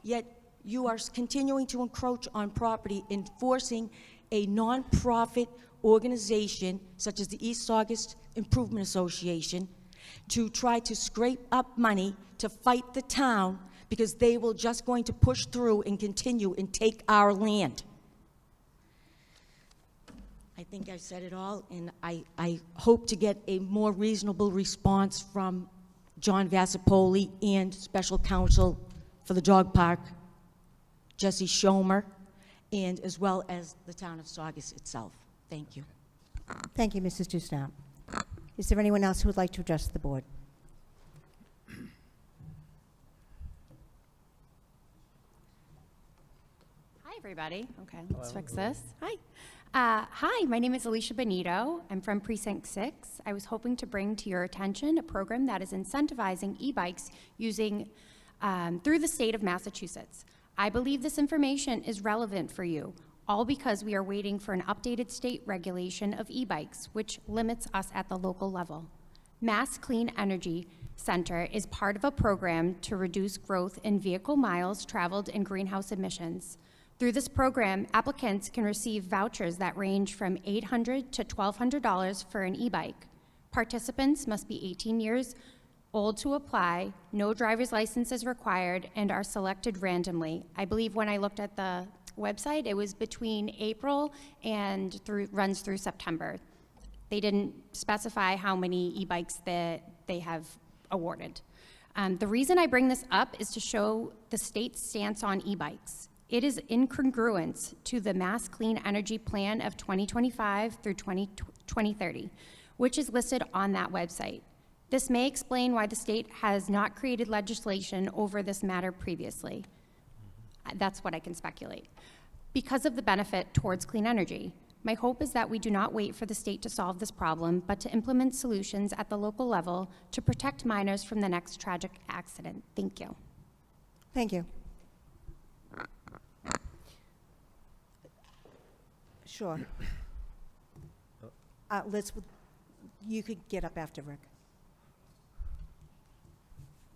yet you are continuing to encroach on property, enforcing a nonprofit organization such as the East Saugus Improvement Association to try to scrape up money to fight the town, because they will just going to push through and continue and take our land. I think I said it all, and I hope to get a more reasonable response from John Vassapoli and Special Counsel for the Dog Park, Jesse Schomer, and as well as the town of Saugus itself. Thank you. Thank you, Mrs. Dusnap. Is there anyone else who would like to address the board? Hi, everybody. Okay, let's fix this. Hi. Hi, my name is Alicia Benito. I'm from Precinct 6. I was hoping to bring to your attention a program that is incentivizing e-bikes using through the state of Massachusetts. I believe this information is relevant for you, all because we are waiting for an updated state regulation of e-bikes, which limits us at the local level. Mass Clean Energy Center is part of a program to reduce growth in vehicle miles traveled and greenhouse emissions. Through this program, applicants can receive vouchers that range from $800 to $1,200 for an e-bike. Participants must be 18 years old to apply, no driver's license is required, and are selected randomly. I believe when I looked at the website, it was between April and runs through September. They didn't specify how many e-bikes that they have awarded. The reason I bring this up is to show the state's stance on e-bikes. It is incongruent to the Mass Clean Energy Plan of 2025 through 2030, which is listed on that website. This may explain why the state has not created legislation over this matter previously. That's what I can speculate. Because of the benefit towards clean energy, my hope is that we do not wait for the state to solve this problem, but to implement solutions at the local level to protect minors from the next tragic accident. Thank you. Thank you. Sure. Liz, you could get up after Rick.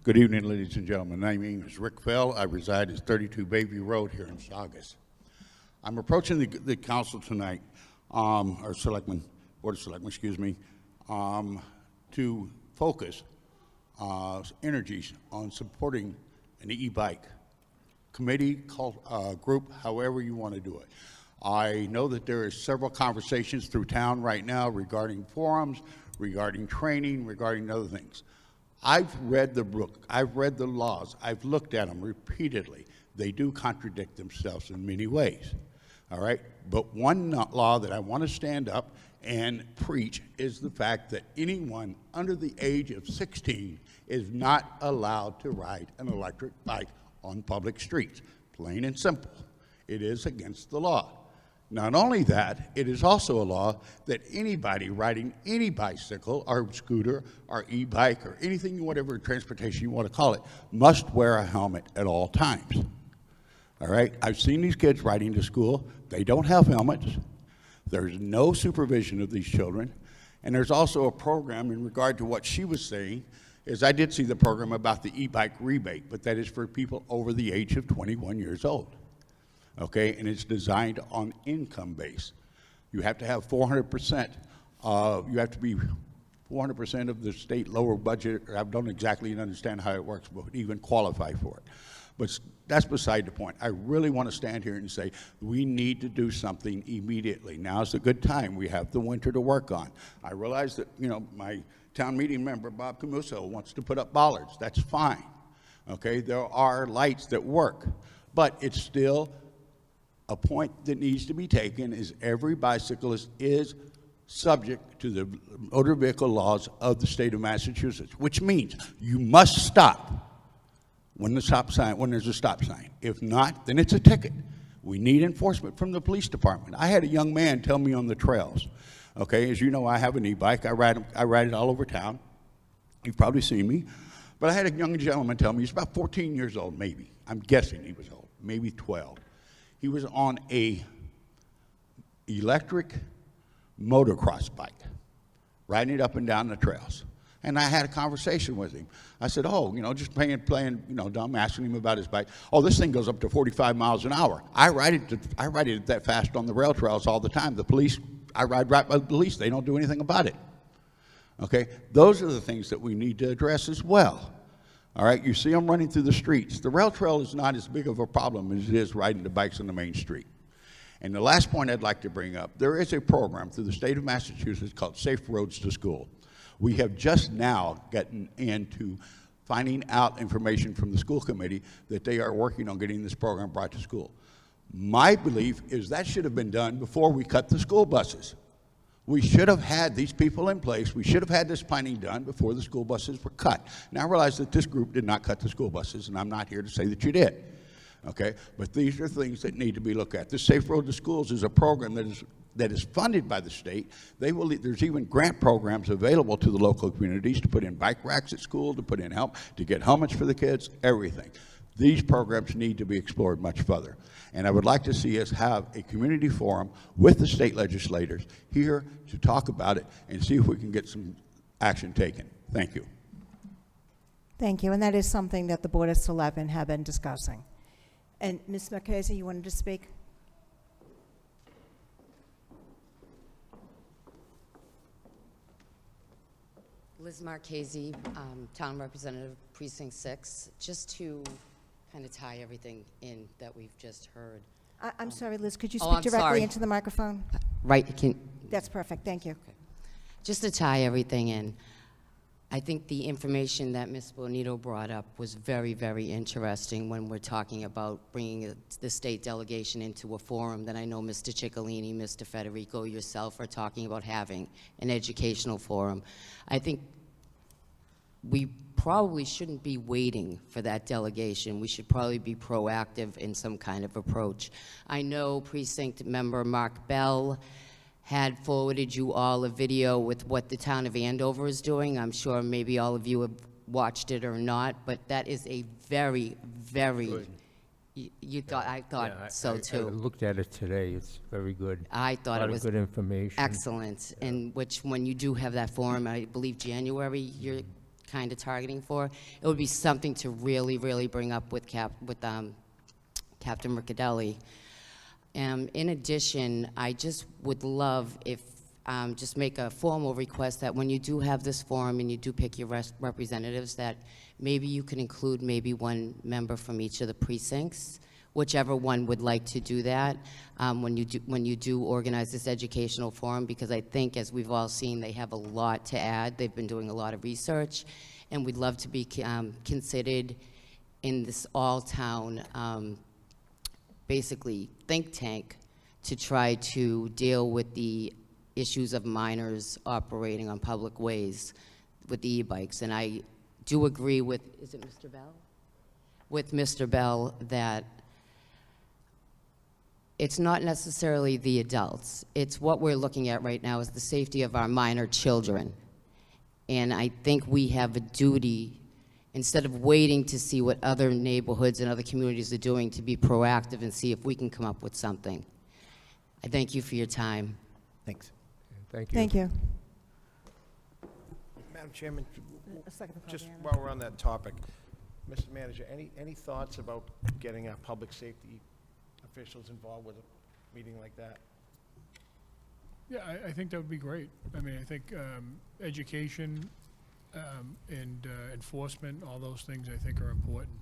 Good evening, ladies and gentlemen. My name is Rick Fell. I reside at 32 Bayview Road here in Saugus. I'm approaching the council tonight, or Selectmen, Board of Selectmen, excuse me, to focus energies on supporting an e-bike committee, group, however you want to do it. I know that there is several conversations through town right now regarding forums, regarding training, regarding other things. I've read the book, I've read the laws, I've looked at them repeatedly. They do contradict themselves in many ways, all right? But one law that I want to stand up and preach is the fact that anyone under the age of 16 is not allowed to ride an electric bike on public streets, plain and simple. It is against the law. Not only that, it is also a law that anybody riding any bicycle or scooter or e-bike or anything, whatever transportation you want to call it, must wear a helmet at all times. All right? I've seen these kids riding to school. They don't have helmets. There's no supervision of these children. And there's also a program in regard to what she was saying, is I did see the program about the e-bike rebate, but that is for people over the age of 21 years old. Okay, and it's designed on income base. You have to have 400%, you have to be 400% of the state lower budget. I don't exactly understand how it works, but even qualify for it. But that's beside the point. I really want to stand here and say, we need to do something immediately. Now's a good time. We have the winter to work on. I realize that, you know, my town meeting member, Bob Camuso, wants to put up bollards. That's fine. Okay, there are lights that work, but it's still a point that needs to be taken is every bicyclist is subject to the motor vehicle laws of the state of Massachusetts, which means you must stop when there's a stop sign. If not, then it's a ticket. We need enforcement from the police department. I had a young man tell me on the trails, okay, as you know, I have an e-bike. I ride it all over town. You've probably seen me. But I had a young gentleman tell me, he's about 14 years old, maybe. I'm guessing he was old, maybe 12. He was on a electric motocross bike, riding it up and down the trails. And I had a conversation with him. I said, oh, you know, just playing, you know, dumb, asking him about his bike. Oh, this thing goes up to 45 miles an hour. I ride it that fast on the rail trails all the time. The police, I ride right by the police. They don't do anything about it. Okay? Those are the things that we need to address as well. All right, you see them running through the streets. The rail trail is not as big of a problem as it is riding the bikes on the main street. And the last point I'd like to bring up, there is a program through the state of Massachusetts called Safe Roads to School. We have just now gotten into finding out information from the school committee that they are working on getting this program brought to school. My belief is that should have been done before we cut the school buses. We should have had these people in place. We should have had this planning done before the school buses were cut. Now, I realize that this group did not cut the school buses, and I'm not here to say that you did, okay? But these are things that need to be looked at. The Safe Road to Schools is a program that is funded by the state. There's even grant programs available to the local communities to put in bike racks at school, to put in to get helmets for the kids, everything. These programs need to be explored much further. And I would like to see us have a community forum with the state legislators here to talk about it and see if we can get some action taken. Thank you. Thank you, and that is something that the Board of Selectmen have been discussing. And Ms. Marchese, you wanted to speak? Liz Marchese, Town Representative, Precinct 6. Just to kind of tie everything in that we've just heard. I'm sorry, Liz, could you Oh, speak I'm directly sorry. into the microphone? Right, That's perfect, thank you. just to tie everything in, I think the information that Ms. Bonito brought up was very, very interesting when we're talking about bringing the state delegation into a forum that I know Mr. Ciccolini, Mr. Federico, yourself are talking about having, an educational forum. I think we probably shouldn't be waiting for that delegation. We should probably be proactive in some kind of approach. I know precinct member Mark Bell had forwarded you all a video with what the town of Andover is doing. I'm sure maybe all of you have watched it or not, but that is a very, very, Good. I thought Yeah, so I too. looked at it today. It's very good. I thought A it lot was of good information. excellent, and which, when you do have that forum, I believe January, you're kind of targeting for, it would be something to really, really bring up with Captain Riccadelli. In addition, I just would love if, just make a formal request that when you do have this forum and you do pick your representatives, that maybe you can include maybe one member from each of the precincts, whichever one would like to do that, when you do organize this educational forum, because I think, as we've all seen, they have a lot to add. They've been doing a lot of research, and we'd love to be considered in this all-town, basically, think tank to try to deal with the issues of minors operating on public ways with the e-bikes. And I do agree with, is it Mr. Bell? With Mr. Bell, that it's not necessarily the adults. It's what we're looking at right now is the safety of our minor children. And I think we have a duty, instead of waiting to see what other neighborhoods and other communities are doing, to be proactive and see if we can come up with something. I thank you for your time. Thanks. Thank you. Thank you. Madam Chairman, A second for just Fabiana. while we're on that topic, Mr. Manager, any thoughts about getting our public safety officials involved with a meeting like that? Yeah, I think that would be great. I mean, I think education and enforcement, all those things I think are important.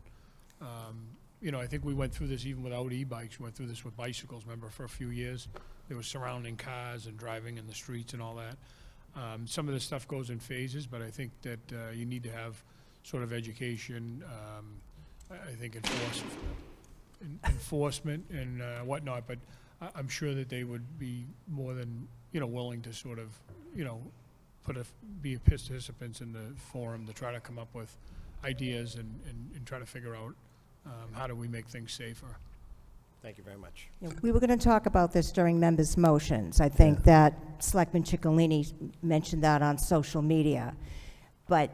You know, I think we went through this even without e-bikes. We went through this with bicycles, remember, for a few years. There was surrounding cars and driving in the streets and all that. Some of this stuff goes in phases, but I think that you need to have sort of education, I think enforcement and whatnot, but I'm sure that they would be more than, you know, willing to sort of, you know, be participants in the forum to try to come up with ideas and try to figure out how do we make things safer. Thank you very much. Yeah, we were going to talk about this during members' motions. I think that Selectman Ciccolini mentioned that on social media. But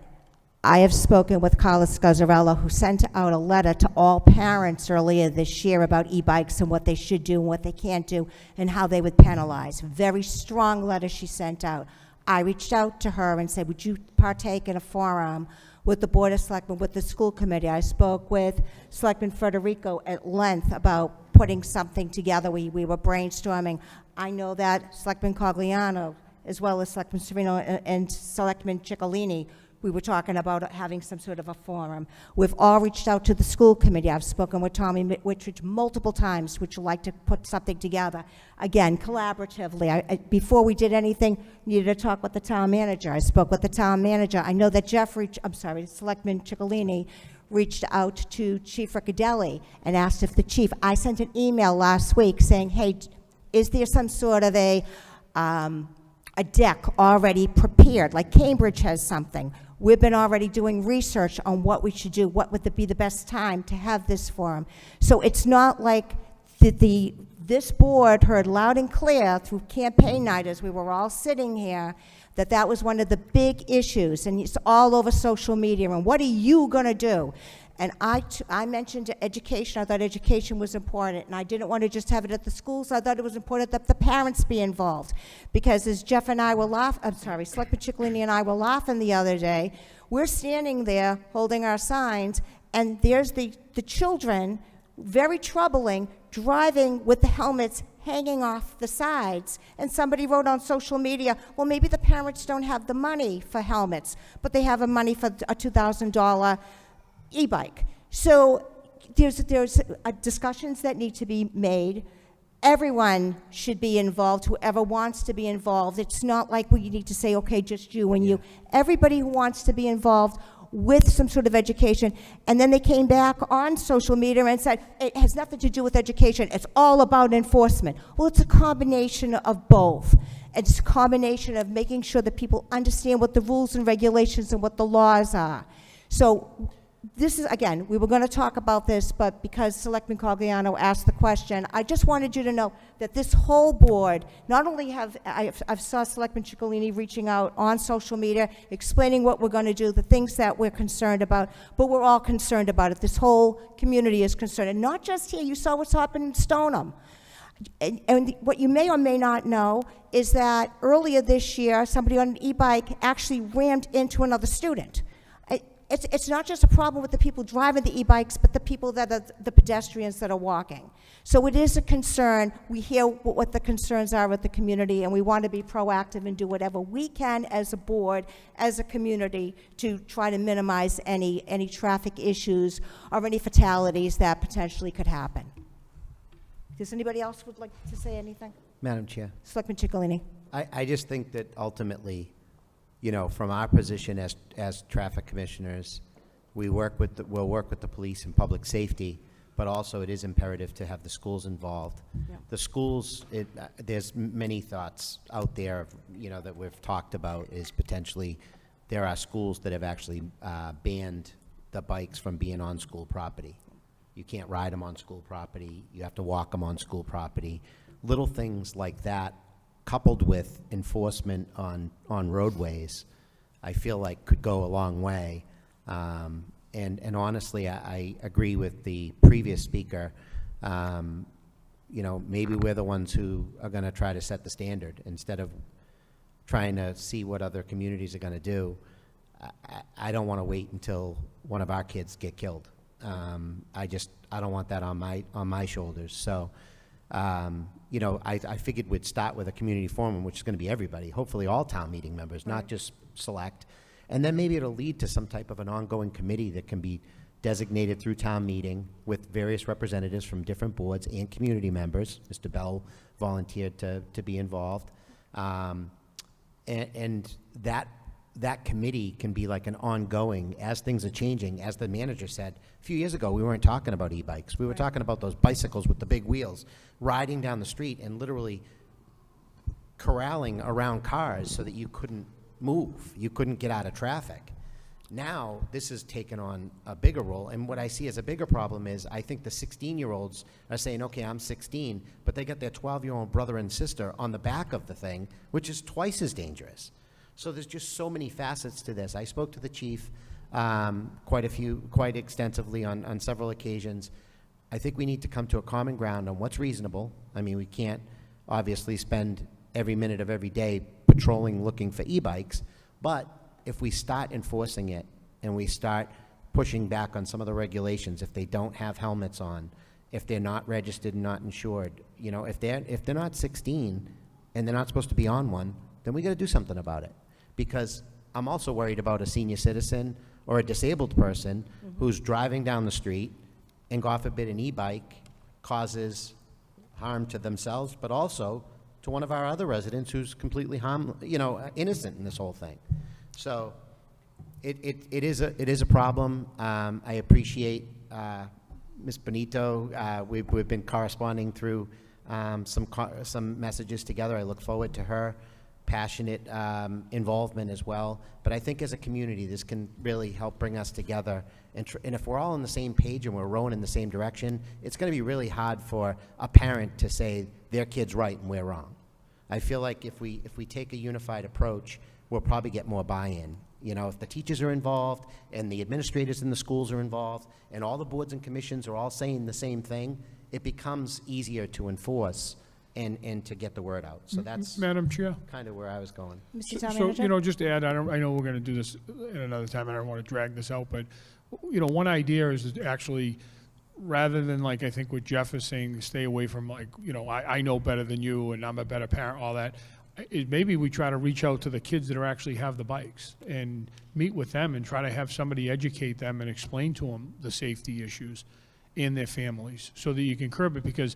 I have spoken with Carla Scazzarella, who sent out a letter to all parents earlier this year about e-bikes and what they should do and what they can't do and how they would penalize. Very strong letter she sent out. I reached out to her and said, would you partake in a forum with the Board of Selectmen, with the school committee? I spoke with Selectman Federico at length about putting something together. We were brainstorming. I know that Selectman Cogliano, as well as Selectman Serino and Selectman Ciccolini, we were talking about having some sort of a forum. We've all reached out to the school committee. I've spoken with Tommy Whitridge multiple times, which would like to put something together. Again, collaboratively. Before we did anything, needed to talk with the town manager. I spoke with the town manager. I know that Selectman Ciccolini reached out to Chief Riccadelli and asked if the chief, I sent an email last week saying, hey, is there some sort of a deck already prepared, like Cambridge has something. We've been already doing research on what we should do, what would be the best time to have this forum. So it's not like this board heard loud and clear through campaign night as we were all sitting here that was one of the big issues, and it's all over social media, and what are you gonna do? And I mentioned education. I thought education was important, and I didn't want to just have it at the schools. I thought it was important that the parents be involved, because as Jeff and I were Selectman Ciccolini and I were laughing the other day, we're standing there holding our signs, and there's the children, very troubling, driving with the helmets hanging off the sides. And somebody wrote on social media, well, maybe the parents don't have the money for helmets, but they have the money for a $2,000 e-bike. So there's discussions that need to be made. Everyone should be involved, whoever wants to be involved. It's not like we need to say, okay, just you and you. Everybody who wants to be involved with some sort of education. And then they came back on social media and said, it has nothing to do with education. It's all about enforcement. Well, it's a combination of both. It's a combination of making sure that people understand what the rules and regulations and what the laws are. So this is, again, we were going to talk about this, but because Selectman Cogliano asked the question, I just wanted you to know that this whole board, not only I've saw Selectman Ciccolini reaching out on social media, explaining what we're going to do, the things that we're concerned about, but we're all concerned about it. This whole community is concerned, and not just here. You saw what's happened in Stoneham. And what you may or may not know is that earlier this year, somebody on an e-bike actually rammed into another student. It's not just a problem with the people driving the e-bikes, but the people that are the pedestrians that are walking. So it is a concern. We hear what the concerns are with the community, and we want to be proactive and do whatever we can as a board, as a community, to try to minimize any traffic issues or any fatalities that potentially could happen. Does anybody else would like to say anything? Madam Chair, Selectman Ciccolini. I just think that ultimately, you know, from our position as traffic commissioners, we'll work with the police and public safety, but also it is imperative to have the schools involved. Yeah. The schools, there's many thoughts out there, you know, that we've talked about is potentially there are schools that have actually banned the bikes from being on school property. You can't ride them on school property. You have to walk them on school property. Little things like that, coupled with enforcement on roadways, I feel like could go a long way. And honestly, I agree with the previous speaker. You know, maybe we're the ones who are going to try to set the standard instead of trying to see what other communities are going to do. I don't want to wait until one of our kids get killed. I don't want that on my shoulders. So, you know, I figured we'd start with a community forum, which is going to be everybody, hopefully all town meeting members, not just select. And then maybe it'll lead to some type of an ongoing committee that can be designated through town meeting with various representatives from different boards and community members. Mr. Bell volunteered to be involved. And that committee can be like an ongoing, as things are changing. As the manager said, a few years ago, we weren't talking about e-bikes. We were talking about those bicycles with the big wheels, riding down the street and literally corralling around cars so that you couldn't move. You couldn't get out of traffic. Now, this has taken on a bigger role, and what I see as a bigger problem is I think the 16-year-olds are saying, okay, I'm 16, but they got their 12-year-old brother and sister on the back of the thing, which is twice as dangerous. So there's just so many facets to this. I spoke to the chief quite extensively on several occasions. I think we need to come to a common ground on what's reasonable. I mean, we can't obviously spend every minute of every day patrolling looking for e-bikes, but if we start enforcing it and we start pushing back on some of the regulations, if they don't have helmets on, if they're not registered and not insured, you know, if they're not 16 and they're not supposed to be on one, then we got to do something about it. Because I'm also worried about a senior citizen or a disabled person who's driving down the street and, God forbid, an e-bike causes harm to themselves, but also to one of our other residents who's completely innocent in this whole thing. So it is a problem. I appreciate Ms. Benito. We've been corresponding through some messages together. I look forward to her passionate involvement as well. But I think as a community, this can really help bring us together. And if we're all on the same page and we're rowing in the same direction, it's going to be really hard for a parent to say their kid's right and we're wrong. I feel like if we take a unified approach, we'll probably get more buy-in. You know, if the teachers are involved and the administrators in the schools are involved and all the boards and commissions are all saying the same thing, it becomes easier to enforce and to get the word out. So that's Madam Chair. kind of where I was going. Mr. Town So, Manager? you know, just to add, I know we're going to do this at another time, and I don't want to drag this out, but, you know, one idea is to actually, rather than like I think what Jeff is saying, stay away from like, you know, I know better than you and I'm a better parent, all that, maybe we try to reach out to the kids that are actually have the bikes and meet with them and try to have somebody educate them and explain to them the safety issues in their families so that you can curb it. Because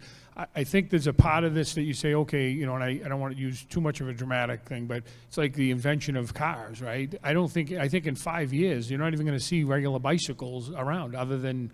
I think there's a part of this that you say, okay, you know, and I don't want to use too much of a dramatic thing, but it's like the invention of cars, right? I think in 5 years, you're not even going to see regular bicycles around other than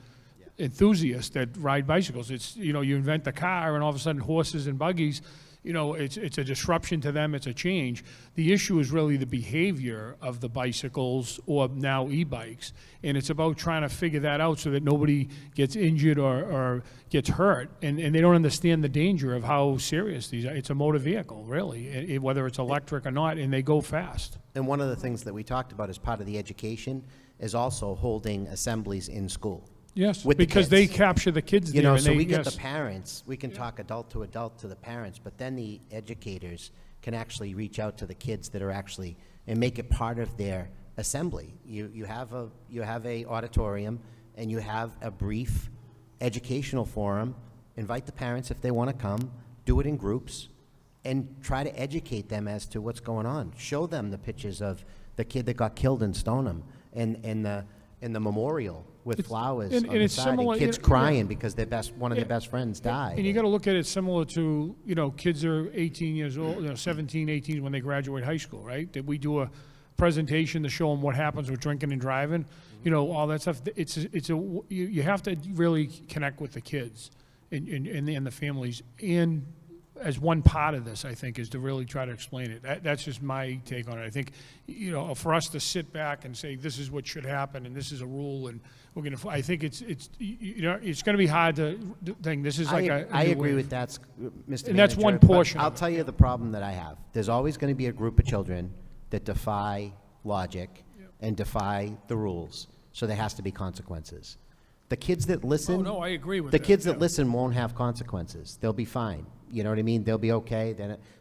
enthusiasts that ride bicycles. It's, you know, you invent the car and all of a sudden horses and buggies, you know, it's a disruption to them, it's a change. The issue is really the behavior of the bicycles or now e-bikes. And it's about trying to figure that out so that nobody gets injured or gets hurt. And they don't understand the danger of how serious these are. It's a motor vehicle, really, whether it's electric or not, and they go fast. And one of the things that we talked about as part of the education is also holding assemblies in school. Yes, with the because they kids. capture the kids there. You know, and so they, we get yes. the parents, we can talk adult to the parents, but then the educators can actually reach out to the kids that are actually, and make it part of their assembly. You have a auditorium, and you have a brief educational forum. Invite the parents if they want to come, do it in groups, and try to educate them as to what's going on. Show them the pictures of the kid that got killed in Stoneham, and the memorial with flowers and on the it's side, similar, and kids yeah. crying because one of their best friends died. And you got to look at it similar to, you know, kids are 18 years old, you know, 17, 18 when they graduate high school, right? That we do a presentation to show them what happens with drinking and driving, you know, all that stuff. You have to really connect with the kids and the families and as one part of this, I think, is to really try to explain it. That's just my take on it. I think, you know, for us to sit back and say, this is what should happen, and this is a rule, and we're gonna, I think it's you know, it's gonna be hard to think, this is like a I new agree wave. with that, Mr. And that's one Manager, but portion I'll of it. tell you the problem that I have. There's always going to be a group of children that defy logic and defy the rules, so there has to be consequences. The kids that listen... Oh, no, I agree with The that, kids that yeah. listen won't have consequences. They'll be fine. You know what I mean? They'll be okay.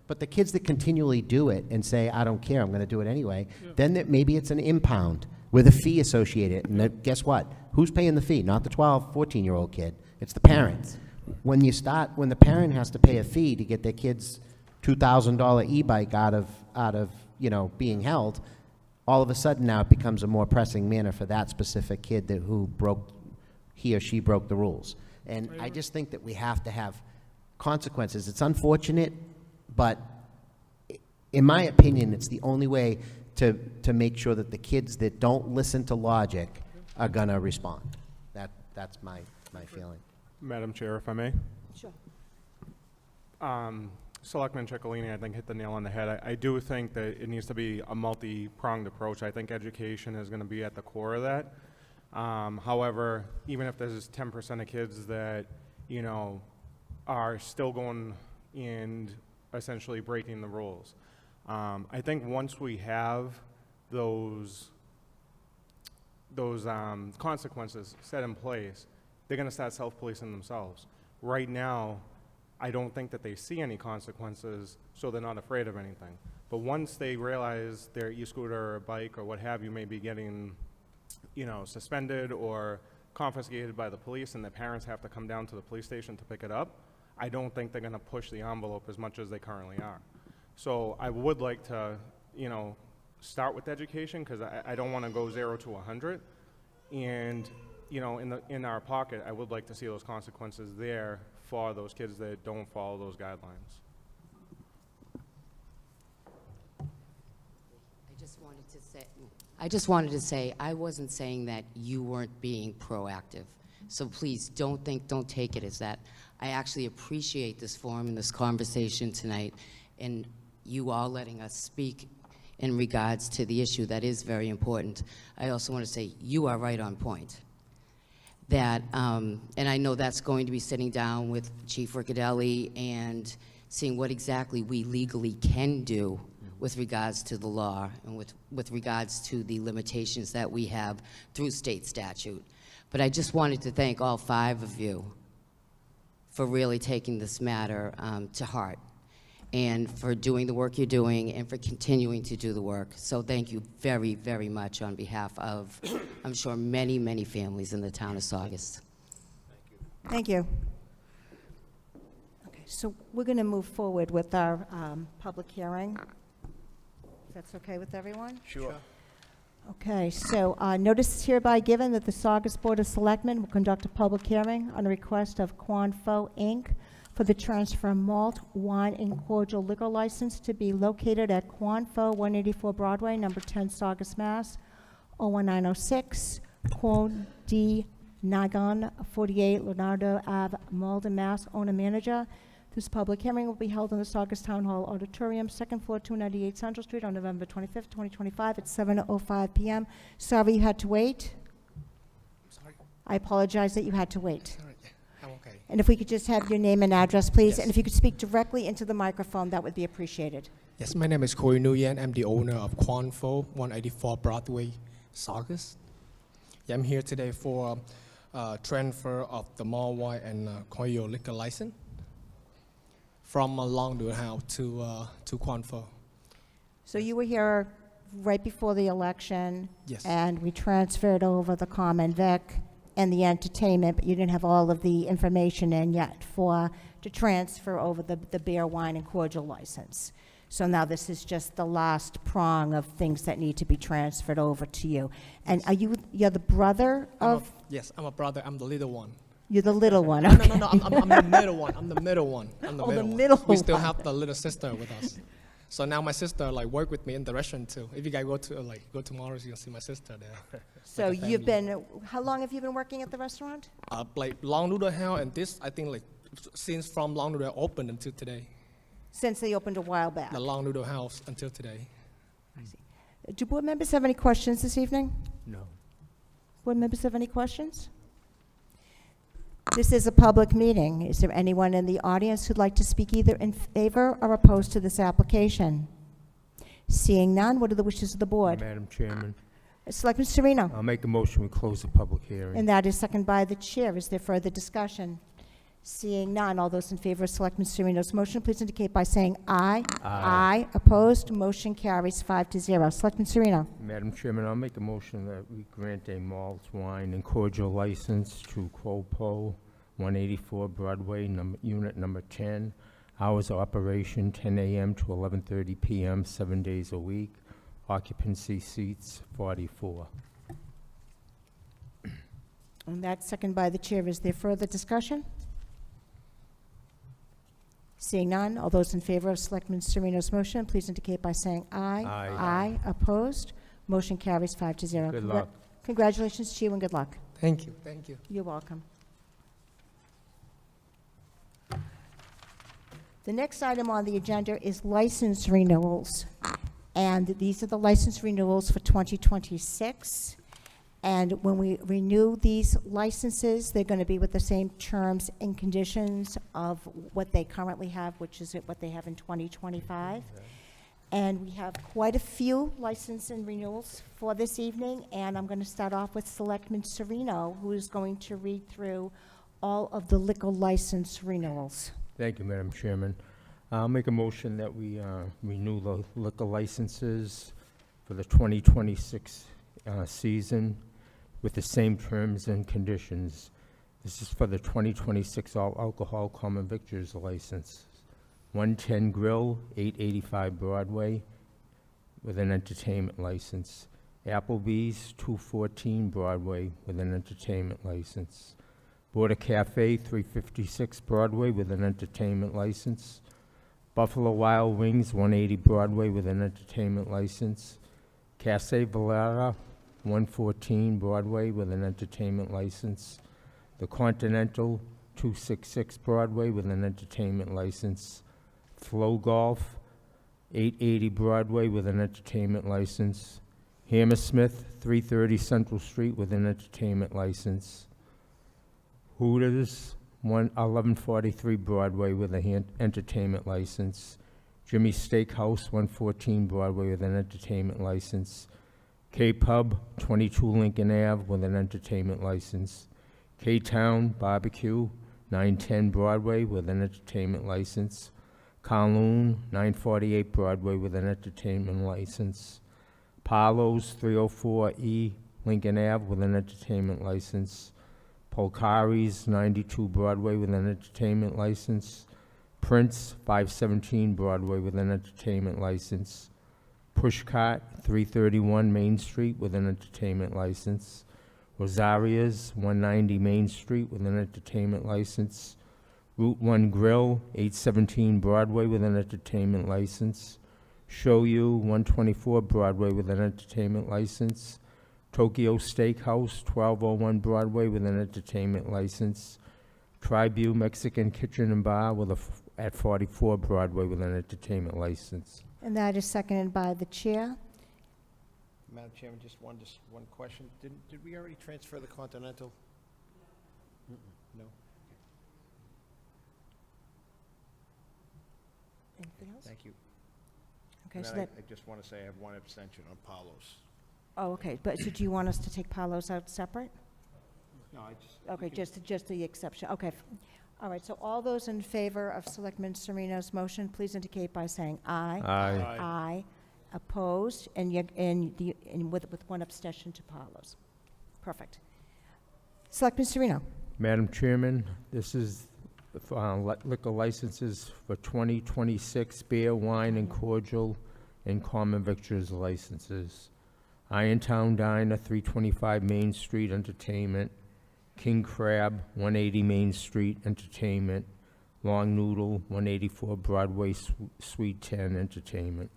But the kids that continually do it and say, I don't care, I'm going to do it anyway, then maybe it's an impound with a fee associated. And then guess what? Who's paying the fee? Not the 12, 14-year-old kid. It's the parents. When the parent has to pay a fee to get their kid's $2,000 e-bike out of you know, being held, all of a sudden now it becomes a more pressing matter for that specific kid he or she broke the rules. And I just think that we have to have consequences. It's unfortunate, but in my opinion, it's the only way to make sure that the kids that don't listen to logic are gonna respond. That's my feeling. Madam Chair, if I may. Sure. Selectman Ciccolini, I think, hit the nail on the head. I do think that it needs to be a multi-pronged approach. I think education is going to be at the core of that. However, even if there's 10% of kids that, you know, are still going and essentially breaking the rules, I think once we have those consequences set in place, they're going to start self-policing themselves. Right now, I don't think that they see any consequences, so they're not afraid of anything. But once they realize their e-scooter or bike or what have you may be getting, you know, suspended or confiscated by the police and their parents have to come down to the police station to pick it up, I don't think they're going to push the envelope as much as they currently are. So I would like to, you know, start with education, because I don't want to go 0 to 100. And, you know, in our pocket, I would like to see those consequences there for those kids that don't follow those guidelines. I just wanted to say, I wasn't saying that you weren't being proactive. So please, don't take it as that. I actually appreciate this forum and this conversation tonight, and you all letting us speak in regards to the issue that is very important. I also want to say, you are right on point. That, and I know that's going to be sitting down with Chief Riccadelli and seeing what exactly we legally can do with regards to the law and with regards to the limitations that we have through state statute. But I just wanted to thank all 5 of you for really taking this matter to heart, and for doing the work you're doing, and for continuing to do the work. So thank you very, very much on behalf of, I'm sure, many, many families in the town of Saugus. Thank you. Okay, so we're going to move forward with our public hearing. If that's okay with everyone? Sure. Okay, so notice is hereby given that the Saugus Board of Selectmen will conduct a public hearing on a request of Quanfo, Inc. for the transfer of malt, wine, and cordial liquor license to be located at Quanfo, 184 Broadway, number 10, Saugus, Mass. 01906, Quon D. Nagon, 48 Leonardo Ave, Malden, Mass. Owner-manager. This public hearing will be held in the Saugus Town Hall Auditorium, 2nd floor, 298 Central Street, on November 25th, 2025, at 7:05 p.m. Sorry you had to wait. Sorry. I apologize that you had to wait. All right. I'm okay. And if we could just have your name and address, please, Yes. and if you could speak directly into the microphone, that would be appreciated. Yes, my name is Corey Nguyen. I'm the owner of Quanfo, 184 Broadway, Saugus. Yeah, I'm here today for transfer of the malt wine and cordial liquor license from Longwood House to Quanfo. So you were here right before the election. Yes. And we transferred over the common vic and the entertainment, but you didn't have all of the information in yet to transfer over the beer, wine, and cordial license. So now this is just the last prong of things that need to be transferred over to you. And you're the brother of? Yes, I'm a brother. I'm the little one. You're the little one, No, okay. no, I'm the middle one. I'm the middle one. I'm the Oh, the middle one. middle We still one. have the little sister with us. So now my sister work with me in the restaurant too. If you guys go tomorrow, you can see my sister there. So Like a you've family. been, how long have you been working at the restaurant? Long Noodle House and this, I think since from Long Noodle opened until today. Since they opened a while back. the Long Noodle House until today. Do board members have any questions this evening? No. Board members have any questions? This is a public meeting. Is there anyone in the audience who'd like to speak either in favor or opposed to this application? Seeing none, what are the wishes of the board? Madam Chairman, Selectman Sereno? I'll make a motion, we close the public hearing. And that is seconded by the chair. Is there further discussion? Seeing none, all those in favor of Selectman Sereno's motion, please indicate by saying aye. Aye. Opposed, motion carries 5-0. Selectman Sereno? Madam Chairman, I'll make a motion that we grant a malt wine and cordial license to Quopo, 184 Broadway, unit number 10. Hours of operation, 10 a.m. to 11:30 p.m., 7 days a week. Occupancy seats, 44. And that's seconded by the chair. Is there further discussion? Seeing none, all those in favor of Selectman Sereno's motion, please indicate by saying aye. Aye. Opposed, motion carries 5-0. Good luck. Congratulations to you and good luck. Thank you. Thank you. You're welcome. The next item on the agenda is license renewals. And these are the license renewals for 2026. And when we renew these licenses, they're going to be with the same terms and conditions of what they currently have, which is what they have in 2025. And we have quite a few license and renewals for this evening, and I'm going to start off with Selectman Sereno, who is going to read through all of the liquor license renewals. Thank you, Madam Chairman. I'll make a motion that we renew the liquor licenses for the 2026 season with the same terms and conditions. This is for the 2026 all alcohol common victors license. 110 Grill, 885 Broadway, with an entertainment license. Applebee's, 214 Broadway, with an entertainment license. Border Cafe, 356 Broadway, with an entertainment license. Buffalo Wild Wings, 180 Broadway, with an entertainment license. Casa Valera, 114 Broadway, with an entertainment license. The Continental, 266 Broadway, with an entertainment license. Flow Golf, 880 Broadway, with an entertainment license. Hammersmith, 330 Central Street, with an entertainment license. Hooters, 1143 Broadway, with an entertainment license. Jimmy's Steakhouse, 114 Broadway, with an entertainment license. K-Pub, 22 Lincoln Ave, with an entertainment license. K-Town Barbecue, 910 Broadway, with an entertainment license. Kowloon, 948 Broadway, with an entertainment license. Palos, 304E Lincoln Ave, with an entertainment license. Polcari's, 92 Broadway, with an entertainment license. Prince, 517 Broadway, with an entertainment license. Pushcart, 331 Main Street, with an entertainment license. Rosaria's, 190 Main Street, with an entertainment license. Route 1 Grill, 817 Broadway, with an entertainment license. Show You, 124 Broadway, with an entertainment license. Tokyo Steakhouse, 1201 Broadway, with an entertainment license. Tribune Mexican Kitchen and Bar at 44 Broadway, with an entertainment license. And that is seconded by the chair. Madam Chairman, just one question. Did we already transfer the Continental? No? Anything else? Thank you. Okay, And so then that, I just want to say I have one abstention on Palos. oh, okay, but so do you want us to take Palos out separate? No, I just. Okay, just the exception, okay. All right, so all those in favor of Selectman Sereno's motion, please indicate by saying aye. Aye. Aye. Opposed, and with one abstention to Palos. Perfect. Selectman Sereno. Madam Chairman, this is liquor licenses for 2026 beer, wine, and cordial and common victors licenses. Irontown Diner, 325 Main Street Entertainment. King Crab, 180 Main Street Entertainment. Long Noodle, 184 Broadway, Suite 10 Entertainment.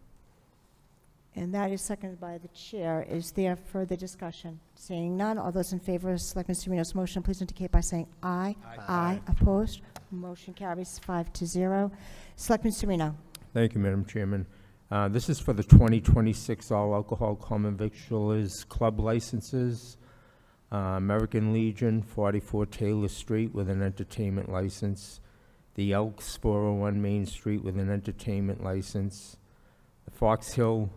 And that is seconded by the chair. Is there further discussion? Seeing none, all those in favor of Selectman Sereno's motion, please indicate by saying aye. Aye. Opposed? Motion carries 5-0. Selectman Sereno. Thank you, Madam Chairman. This is for the 2026 All Alcohol Common Victualers Club licenses. American Legion, 44 Taylor Street with an entertainment license. The Elks, 401 Main Street with an entertainment license. The Fox Hill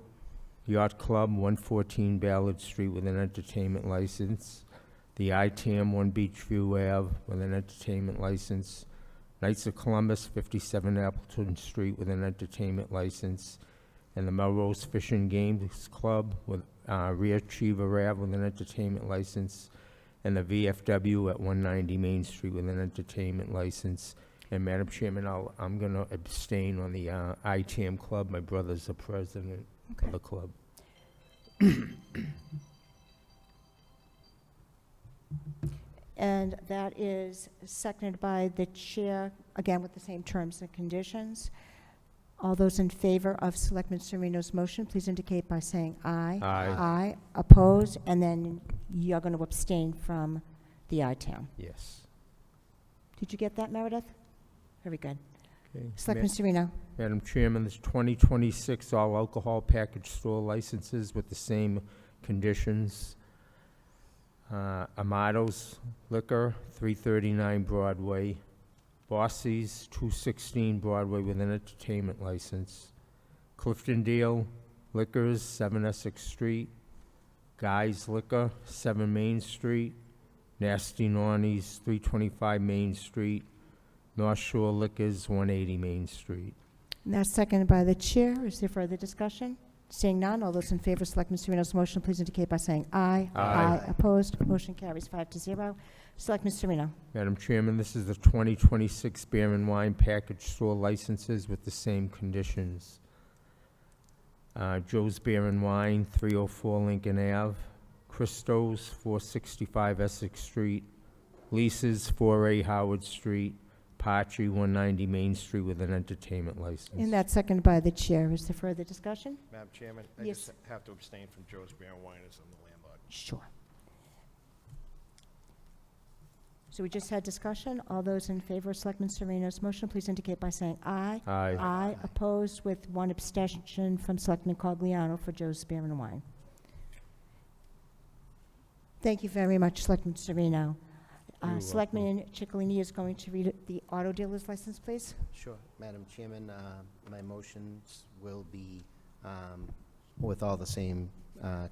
Yacht Club, 114 Ballard Street with an entertainment license. The ITAM, 1 Beachview Ave with an entertainment license. Knights of Columbus, 57 Appleton Street with an entertainment license. And the Melrose Fish and Games Club with Rear Cheever Ave with an entertainment license. And the VFW at 190 Main Street with an entertainment license. And Madam Chairman, I'm going to abstain on the ITAM Club. My brother's the president of the club. And that is seconded by the chair, again with the same terms and conditions. All those in favor of Selectman Sereno's motion, please indicate by saying aye. Aye. Aye. Opposed? And then you're going to abstain from the ITAM. Yes. Did you get that, Meredith? Very good. Okay. Selectman Sereno. Madam Chairman, there's 2026 all alcohol package store licenses with the same conditions. Amato's Liquor, 339 Broadway. Bossy's, 216 Broadway with an entertainment license. Cliftondale Liquors, 7 Essex Street. Guy's Liquor, 7 Main Street. Nasty Nonnies, 325 Main Street. North Shore Liquors, 180 Main Street. And that's seconded by the chair. Is there further discussion? Seeing none, all those in favor of Selectman Sereno's motion, please indicate by saying aye. Aye. Opposed? Motion carries 5-0. Selectman Sereno. Madam Chairman, this is the 2026 beer and wine package store licenses with the same conditions. Joe's Beer and Wine, 304 Lincoln Ave. Christo's, 465 Essex Street. Lisa's, 4A Howard Street. Pachi, 190 Main Street with an entertainment license. And that's seconded by the chair. Is there further discussion? Madam Chairman, I Yes. just have to abstain from Joe's Beer and Wine as I'm the landlord. Sure. So we just had discussion. All those in favor of Selectman Sereno's motion, please indicate by saying aye. Aye. Aye. Opposed with one abstention from Selectman Cogliano for Joe's Beer and Wine. Thank you very much, Selectman Sereno. welcome. Selectman Ciccolini is going to read the auto dealer's license, please. Sure. Madam Chairman, my motions will be with all the same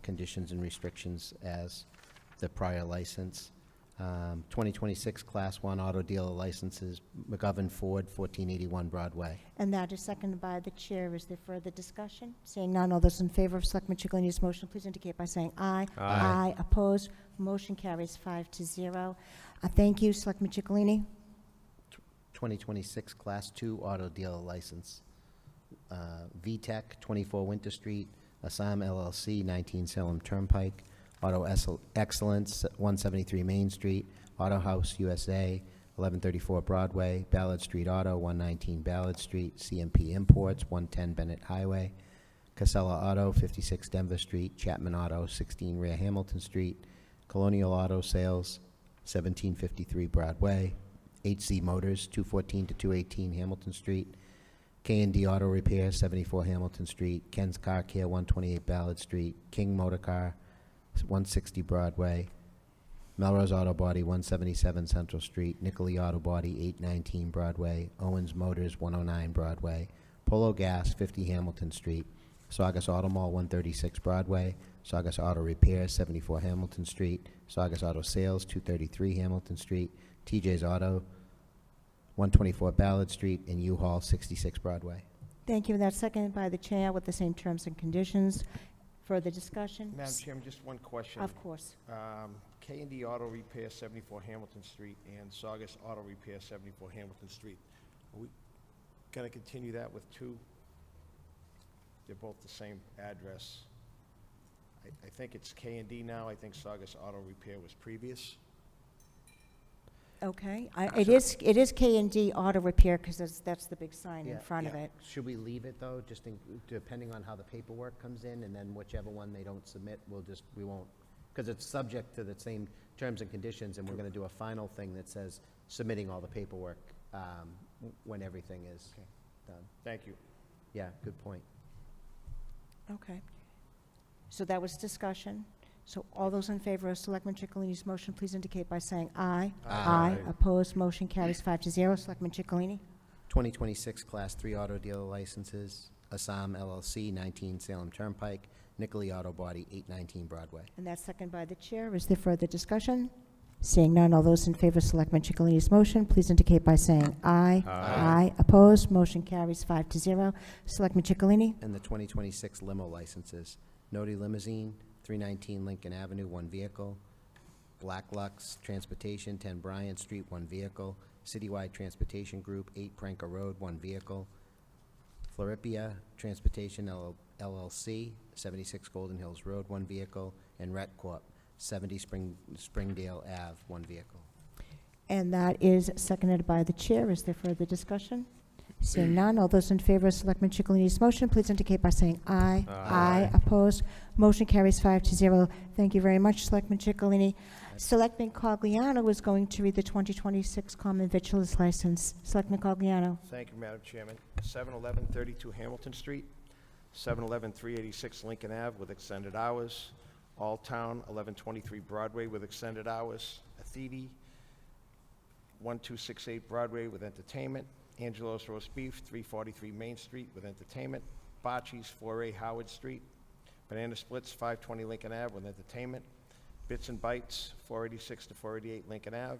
conditions and restrictions as the prior license. 2026 Class 1 auto dealer licenses, McGovern Ford, 1481 Broadway. And that is seconded by the chair. Is there further discussion? Seeing none, all those in favor of Selectman Ciccolini's motion, please indicate by saying aye. Aye. Opposed? Motion carries 5-0. Thank you, Selectman Ciccolini. 2026 Class 2 auto dealer license, VTech, 24 Winter Street, Assam LLC, 19 Salem Turnpike, Auto Excellence, 173 Main Street, Auto House USA, 1134 Broadway, Ballard Street Auto, 119 Ballard Street, CMP Imports, 110 Bennett Highway, Casella Auto, 56 Denver Street, Chapman Auto, 16 Rear Hamilton Street, Colonial Auto Sales, 1753 Broadway, HC Motors, 214 to 218 Hamilton Street, K&D Auto Repair, 74 Hamilton Street, Ken's Car Care, 128 Ballard Street, King Motor Car, 160 Broadway, Melrose Auto Body, 177 Central Street, Nicolay Auto Body, 819 Broadway, Owens Motors, 109 Broadway, Polo Gas, 50 Hamilton Street, Saugus Auto Mall, 136 Broadway, Saugus Auto Repair, 74 Hamilton Street, Saugus Auto Sales, 233 Hamilton Street, TJ's Auto, 124 Ballard Street, and U-Haul, 66 Broadway. Thank you. And that's seconded by the chair with the same terms and conditions. Further discussion? Madam Chairman, just one question. Of course. K&D Auto Repair, 74 Hamilton Street, and Saugus Auto Repair, 74 Hamilton Street. Are we going to continue that with two? They're both the same address. I think it's K&D now. I think Saugus Auto Repair was previous. Okay, So- it is K&D Auto Repair, because that's the big sign in Yeah, front of yeah. it. Should we leave it, though, just depending on how the paperwork comes in, and then whichever one they don't submit, we won't, because it's subject to the same terms and conditions, and we're going to do a final thing that says submitting all the paperwork when everything is done. Thank you. Yeah, good point. Okay. So that was discussion. So all those in favor of Selectman Ciccolini's motion, please indicate by saying aye. Aye. Opposed, motion carries 5-0. Selectman Ciccolini? 2026 Class 3 auto dealer licenses, Assam LLC, 19 Salem Turnpike, Nicolay Auto Body, 819 Broadway. And that's seconded by the chair. Is there further discussion? Seeing none, all those in favor of Selectman Ciccolini's motion, please indicate by saying aye. Aye. Opposed, motion carries 5-0. Selectman Ciccolini? And the 2026 limo licenses, Nodi Limousine, 319 Lincoln Avenue, 1 vehicle. Black Lux Transportation, 10 Bryant Street, 1 vehicle. Citywide Transportation Group, 8 Pranker Road, 1 vehicle. Floripia Transportation LLC, 76 Golden Hills Road, 1 vehicle. And Rec Corp., 70 Springdale Ave, 1 vehicle. And that is seconded by the chair. Is there further discussion? Seeing none, all those in favor of Selectman Ciccolini's motion, please indicate by saying aye. Aye. Opposed, motion carries 5-0. Thank you very much, Selectman Ciccolini. Selectman Cogliano is going to read the 2026 common victuals license. Selectman Cogliano. Thank you, Madam Chairman. 711-32 Hamilton Street, 711-386 Lincoln Ave with extended hours, All Town 1123 Broadway with extended hours, Atheti 1268 Broadway with entertainment, Angelo's Roast Beef 343 Main Street with entertainment, Bocce's 4A Howard Street, Banana Splits 520 Lincoln Ave with entertainment, Bits and Bites 486 to 488 Lincoln Ave,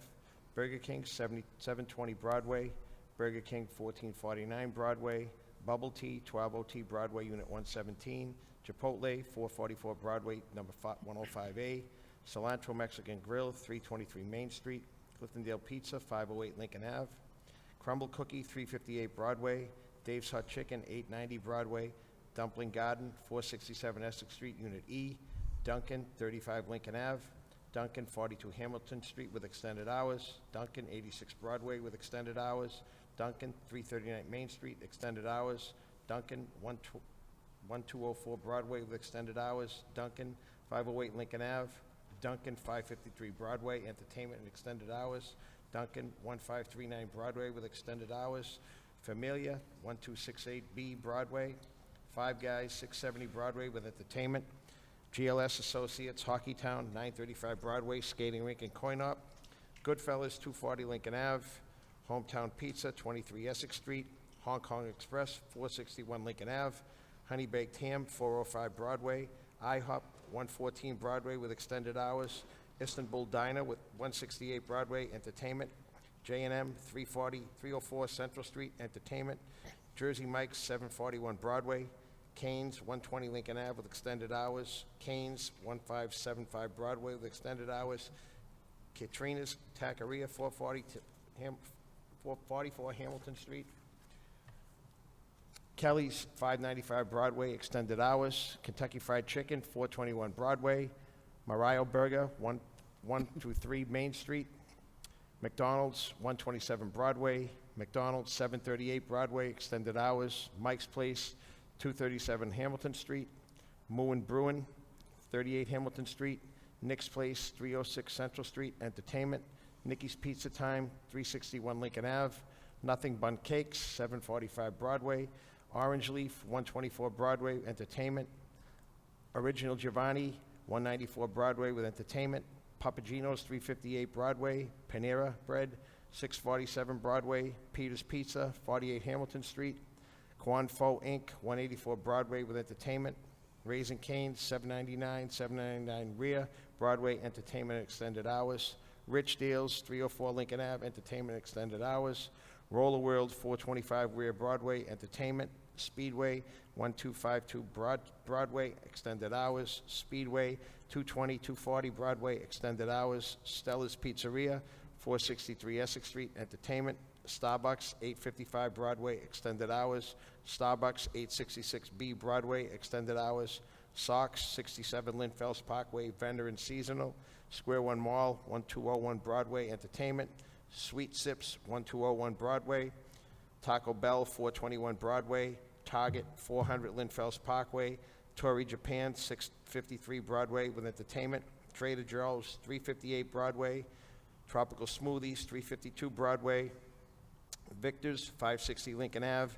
Burger King 720 Broadway, Burger King 1449 Broadway, Bubble Tea 120 Broadway Unit 117, Chipotle 444 Broadway number 105A, Cilantro Mexican Grill 323 Main Street, Cliftondale Pizza 508 Lincoln Ave, Crumble Cookie 358 Broadway, Dave's Hot Chicken 890 Broadway, Dumpling Garden 467 Essex Street Unit E, Duncan 35 Lincoln Ave, Duncan 42 Hamilton Street with extended hours, Duncan 86 Broadway with extended hours, Duncan 339 Main Street extended hours, Duncan 1204 Broadway with extended hours, Duncan 508 Lincoln Ave, Duncan 553 Broadway entertainment and extended hours, Duncan 1539 Broadway with extended hours, Familia 1268B Broadway, Five Guys 670 Broadway with entertainment, GLS Associates Hockeytown 935 Broadway skating rink and coin op, Goodfellas 240 Lincoln Ave, Hometown Pizza 23 Essex Street, Hong Kong Express 461 Lincoln Ave, Honey Baked Ham 405 Broadway, IHOP 114 Broadway with extended hours, Istanbul Diner with 168 Broadway entertainment, J&M 304 Central Street entertainment, Jersey Mike's 741 Broadway, Cane's 120 Lincoln Ave with extended hours, Cane's 1575 Broadway with extended hours, Katrina's Taqueria 444 Hamilton Street, Kelly's 595 Broadway extended hours, Kentucky Fried Chicken 421 Broadway, Mario Burger 123 Main Street, McDonald's 127 Broadway, McDonald's 738 Broadway extended hours, Mike's Place 237 Hamilton Street, Moon Bruin 38 Hamilton Street, Nick's Place 306 Central Street entertainment, Nikki's Pizza Time 361 Lincoln Ave, Nothing Bun Cakes 745 Broadway, Orange Leaf 124 Broadway entertainment, Original Giovanni 194 Broadway with entertainment, Papagino's 358 Broadway, Panera Bread 647 Broadway, Peter's Pizza 48 Hamilton Street, Quan Pho Inc. 184 Broadway with entertainment, Raising Cane's 799 Rear Broadway entertainment extended hours, Rich Deals 304 Lincoln Ave entertainment extended hours, Roller World 425 Rear Broadway entertainment, Speedway 1252 Broadway extended hours, Speedway 240 Broadway extended hours, Stella's Pizzeria 463 Essex Street entertainment, Starbucks 855 Broadway extended hours, Starbucks 866B Broadway extended hours, Sox 67 Lynn Phelps Parkway vendor and seasonal, Square One Mall 1201 Broadway entertainment, Sweet Sips, 1201 Broadway, Taco Bell, 421 Broadway, Target, 400 Linfels Parkway, Tory Japan, 653 Broadway with entertainment, Trader Joe's, 358 Broadway, Tropical Smoothies, 352 Broadway, Victor's, 560 Lincoln Ave,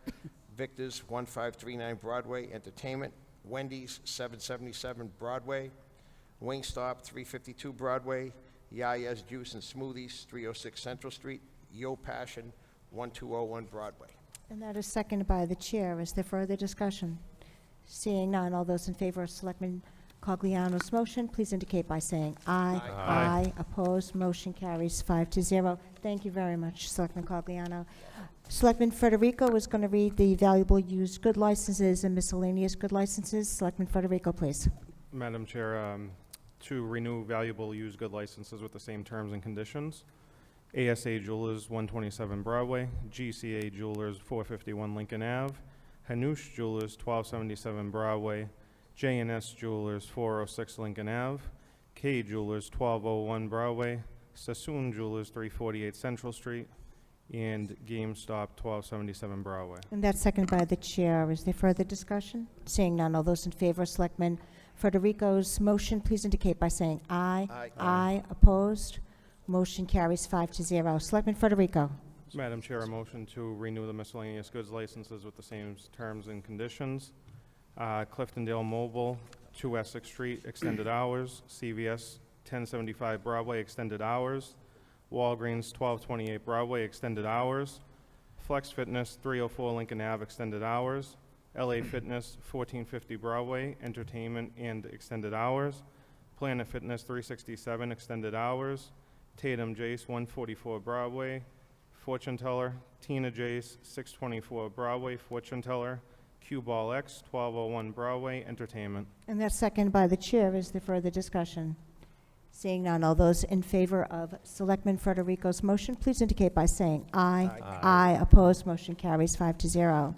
Victor's, 1539 Broadway, entertainment, Wendy's, 777 Broadway, Wingstop, 352 Broadway, Yaya's Juice and Smoothies, 306 Central Street, Yo Passion, 1201 Broadway. And that is seconded by the chair. Is there further discussion? Seeing none, all those in favor of Selectman Cogliano's motion, please indicate by saying aye. Aye. Opposed, motion carries 5-0. Thank you very much, Selectman Cogliano. Selectman Federico is going to read the valuable used good licenses and miscellaneous good licenses. Selectman Federico, please. Madam Chair, to renew valuable used good licenses with the same terms and conditions. ASA Jewelers, 127 Broadway, GCA Jewelers, 451 Lincoln Ave, Hanush Jewelers, 1277 Broadway, J&S Jewelers, 406 Lincoln Ave, K Jewelers, 1201 Broadway, Sassoon Jewelers, 348 Central Street, and GameStop, 1277 Broadway. And that's seconded by the chair. Is there further discussion? Seeing none, all those in favor of Selectman Federico's motion, please indicate by saying aye. Aye. Opposed? Motion carries 5-0. Selectman Federico. Madam Chair, a motion to renew the miscellaneous goods licenses with the same terms and conditions. Cliftondale Mobile, 2 Essex Street, extended hours. CVS, 1075 Broadway, extended hours. Walgreens, 1228 Broadway, extended hours. Flex Fitness, 304 Lincoln Ave, extended hours. LA Fitness, 1450 Broadway, entertainment and extended hours. Planet Fitness, 367, extended hours. Tatum Jace, 144 Broadway, fortune teller. Tina Jace, 624 Broadway, fortune teller. Q Ball X, 1201 Broadway, entertainment. And that's seconded by the chair. Is there further discussion? Seeing none, all those in favor of Selectman Federico's motion, please indicate by saying aye. Aye. Opposed, motion carries 5-0.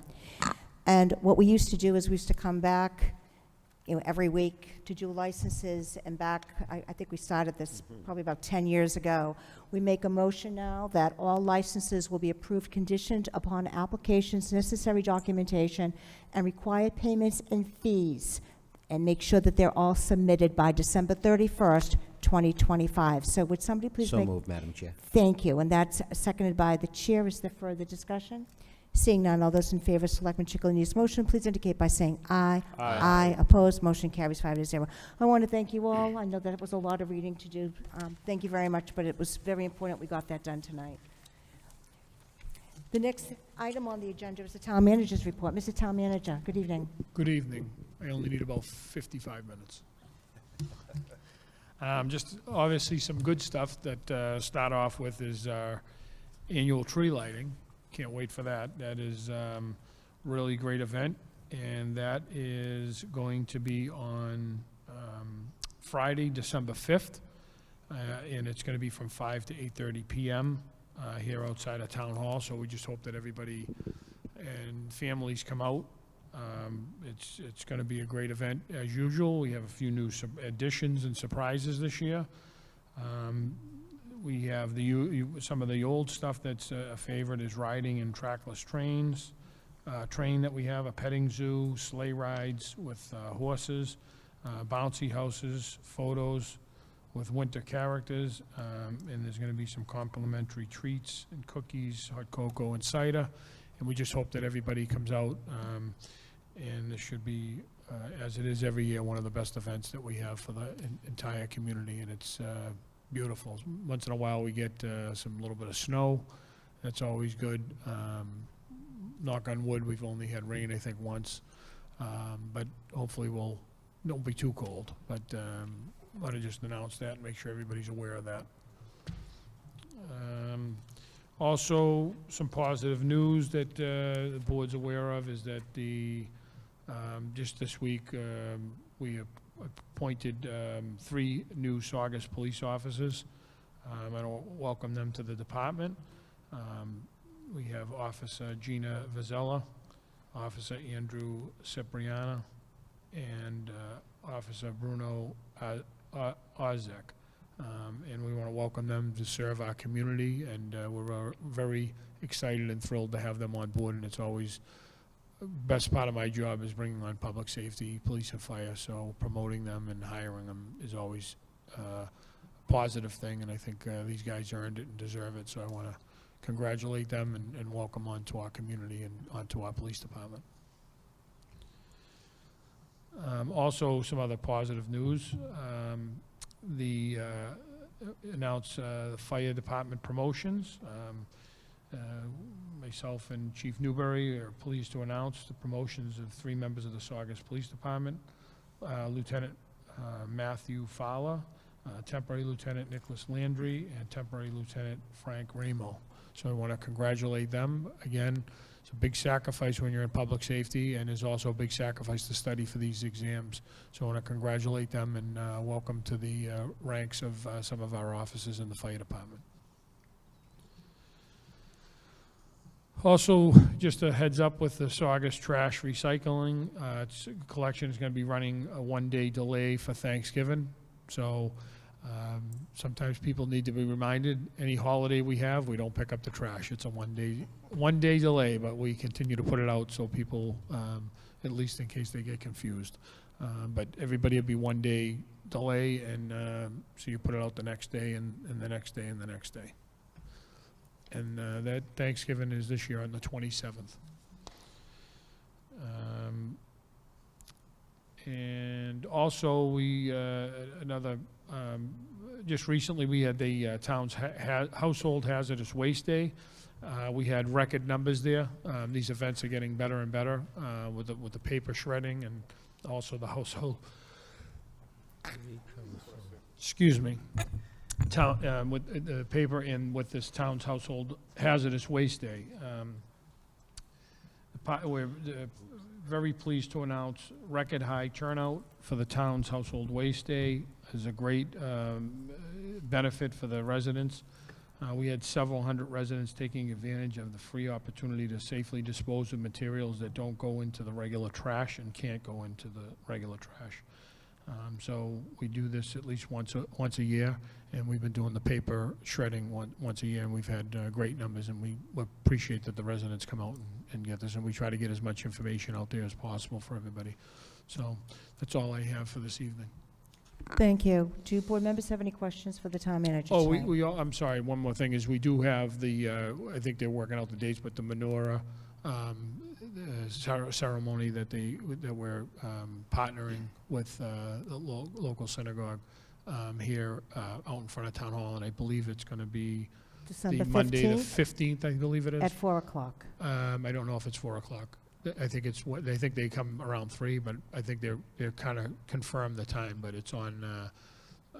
And what we used to do is we used to come back, every week to do licenses, and back, I think we started this probably about 10 years ago. We make a motion now that all licenses will be approved conditioned upon applications, necessary documentation, and required payments and fees, and make sure that they're all submitted by December 31st, 2025. So would somebody please So make... moved, Madam Chair. Thank you, and that's seconded by the chair. Is there further discussion? Seeing none, all those in favor of Selectman Chicalini's motion, please indicate by saying aye. Aye. Opposed, motion carries 5-0. I want to thank you all. I know that it was a lot of reading to do. Thank you very much, but it was very important we got that done tonight. The next item on the agenda is the town manager's report. Mr. Town Manager, good evening. Good evening. I only need about 55 minutes. Just obviously some good stuff that start off with is our annual tree lighting. Can't wait for that. That is really great event, and that is going to be on Friday, December 5th, and it's going to be from 5 to 8:30 p.m. Here outside of Town Hall, so we just hope that everybody and families come out. It's going to be a great event as usual. We have a few new additions and surprises this year. We have some of the old stuff that's a favorite is riding in trackless trains. Train that we have, a petting zoo, sleigh rides with horses, bouncy houses, photos with winter characters, and there's going to be some complimentary treats and cookies, hot cocoa and cider. And we just hope that everybody comes out, and this should be, as it is every year, one of the best events that we have for the entire community, and it's beautiful. Once in a while we get some little bit of snow. That's always good. Knock on wood, we've only had rain, I think, once. But hopefully don't be too cold. But want to just announce that and make sure everybody's aware of that. Also, some positive news that the board's aware of is that just this week we appointed 3 new Saugus police officers. I want to welcome them to the department. We have Officer Gina Vazella, Officer Andrew Cipriana, and Officer Bruno Ozek. And we want to welcome them to serve our community, and we're very excited and thrilled to have them on board, and it's always, best part of my job is bringing on public safety, police and fire, so promoting them and hiring them is always a positive thing, and I think these guys earned it and deserve it, so I want to congratulate them and welcome onto our community and onto our police department. Also, some other positive news. Announce the fire department promotions. Myself and Chief Newberry are pleased to announce the promotions of 3 members of the Saugus Police Department. Lieutenant Matthew Fowler, Temporary Lieutenant Nicholas Landry, and Temporary Lieutenant Frank Ramo. So I want to congratulate them. Again, it's a big sacrifice when you're in public safety, and it's also a big sacrifice to study for these exams. So I want to congratulate them and welcome to the ranks of some of our officers in the fire department. Also, just a heads up with the Saugus trash recycling, collection is going to be running a 1-day delay for Thanksgiving. So sometimes people need to be reminded, any holiday we have, we don't pick up the trash. It's a one day delay, but we continue to put it out so people, at least in case they get confused. But everybody will be 1 day delay, and so you put it out the next day and the next day and the next day. And that Thanksgiving is this year on the 27th. And also, we, just recently, we had the town's Household Hazardous Waste Day. We had record numbers there. These events are getting better and better with the paper shredding and also the household, excuse me, with the paper and with this town's Household Hazardous Waste Day. We're very pleased to announce record high turnout for the town's Household Waste Day. It's a great benefit for the residents. We had several hundred residents taking advantage of the free opportunity to safely dispose of materials that don't go into the regular trash and can't go into the regular trash. So we do this at least once a year, and we've been doing the paper shredding once a year, and we've had great numbers, and we appreciate that the residents come out and get this, and we try to get as much information out there as possible for everybody. So that's all I have for this evening. Thank you. Do board members have any questions for the town manager Oh, tonight? I'm sorry, one more thing is we do have the, I think they're working out the dates, but the menorah ceremony that we're partnering with the local synagogue here out in front of Town Hall, and I believe it's going to be December the Monday, the 15th? 15th, I believe it is. At 4 o'clock. I don't know if it's 4 o'clock. I think I think they come around 3, but I think they're kind of confirmed the time, but it's on,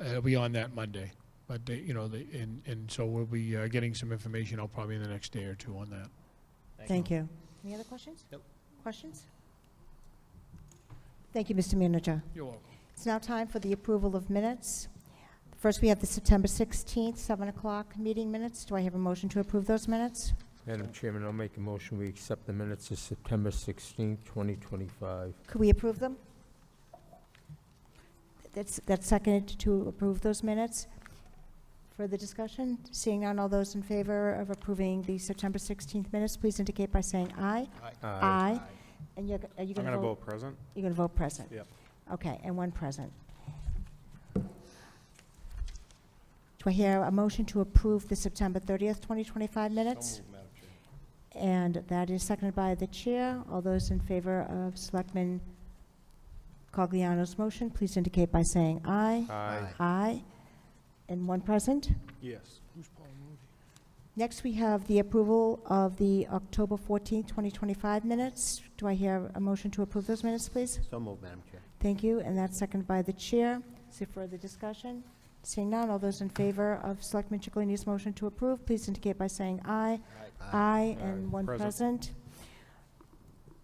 it'll be on that Monday. But they, and so we'll be getting some information out probably in the next day or two on that. Thank you. Any other questions? Nope. Questions? Thank you, Mr. Manager. You're welcome. It's now time for the approval of minutes. First, we have the September 16th, 7 o'clock meeting minutes. Do I have a motion to approve those minutes? Madam Chairman, I'll make a motion, we accept the minutes of September 16th, 2025. Could we approve them? That's seconded to approve those minutes. Further discussion? Seeing none, all those in favor of approving the September 16th minutes, please indicate by saying aye. Aye. And are you I'm going going to to vote? vote present. You're going to vote present? Yep. Okay, and one present. Do I hear a motion to approve the September 30th, 2025 minutes? So moved, Madam Chair. And that is seconded by the chair. All those in favor of Selectman Cogliano's motion, please indicate by saying aye. Aye. Aye. And one present. Yes. Next, we have the approval of the October 14th, 2025 minutes. Do I hear a motion to approve those minutes, please? So moved, Madam Chair. Thank you, and that's seconded by the chair. Is there further discussion? Seeing none, all those in favor of Selectman Chicalini's motion to approve, please indicate by saying aye. Aye, and one present.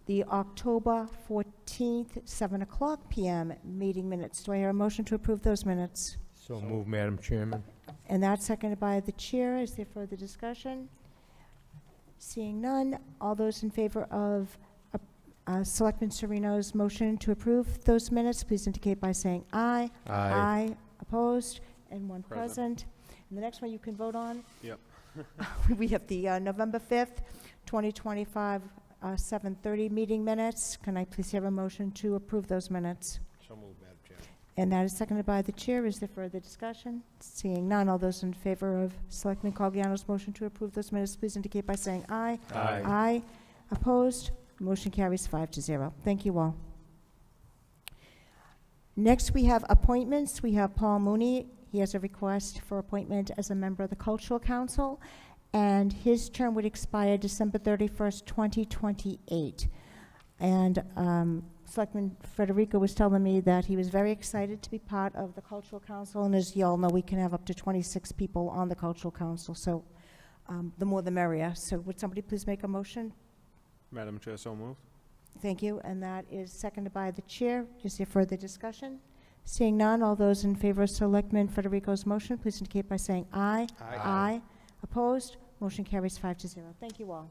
The October 14th, 7 o'clock p.m. meeting minutes. Do I hear a motion to approve those minutes? So move, Madam Chairman. And that's seconded by the chair. Is there further discussion? Seeing none, all those in favor of Selectman Sereno's motion to approve those minutes, please indicate by saying aye. Aye. Opposed? and one Present. present. And the next one you can vote on. Yep. We have the November 5th, 2025, 7:30 meeting minutes. Can I please have a motion to approve those minutes? So moved, Madam Chairman. And that is seconded by the chair. Is there further discussion? Seeing none, all those in favor of Selectman Coliano's motion to approve those minutes, please indicate by saying aye. Aye. Aye. Opposed? Motion carries 5-0. Thank you all. Next, we have appointments. We have Paul Mooney. He has a request for appointment as a member of the Cultural Council, and his term would expire December 31st, 2028. And Selectman Federico was telling me that he was very excited to be part of the Cultural Council, and as you all know, we can have up to 26 people on the Cultural Council, so the more the merrier. So would somebody please make a motion? Madam Chair, so moved. Thank you, and that is seconded by the chair. Is there further discussion? Seeing none, all those in favor of Selectman Federico's motion, please indicate by saying aye. Aye. Opposed? Motion carries 5-0. Thank you all.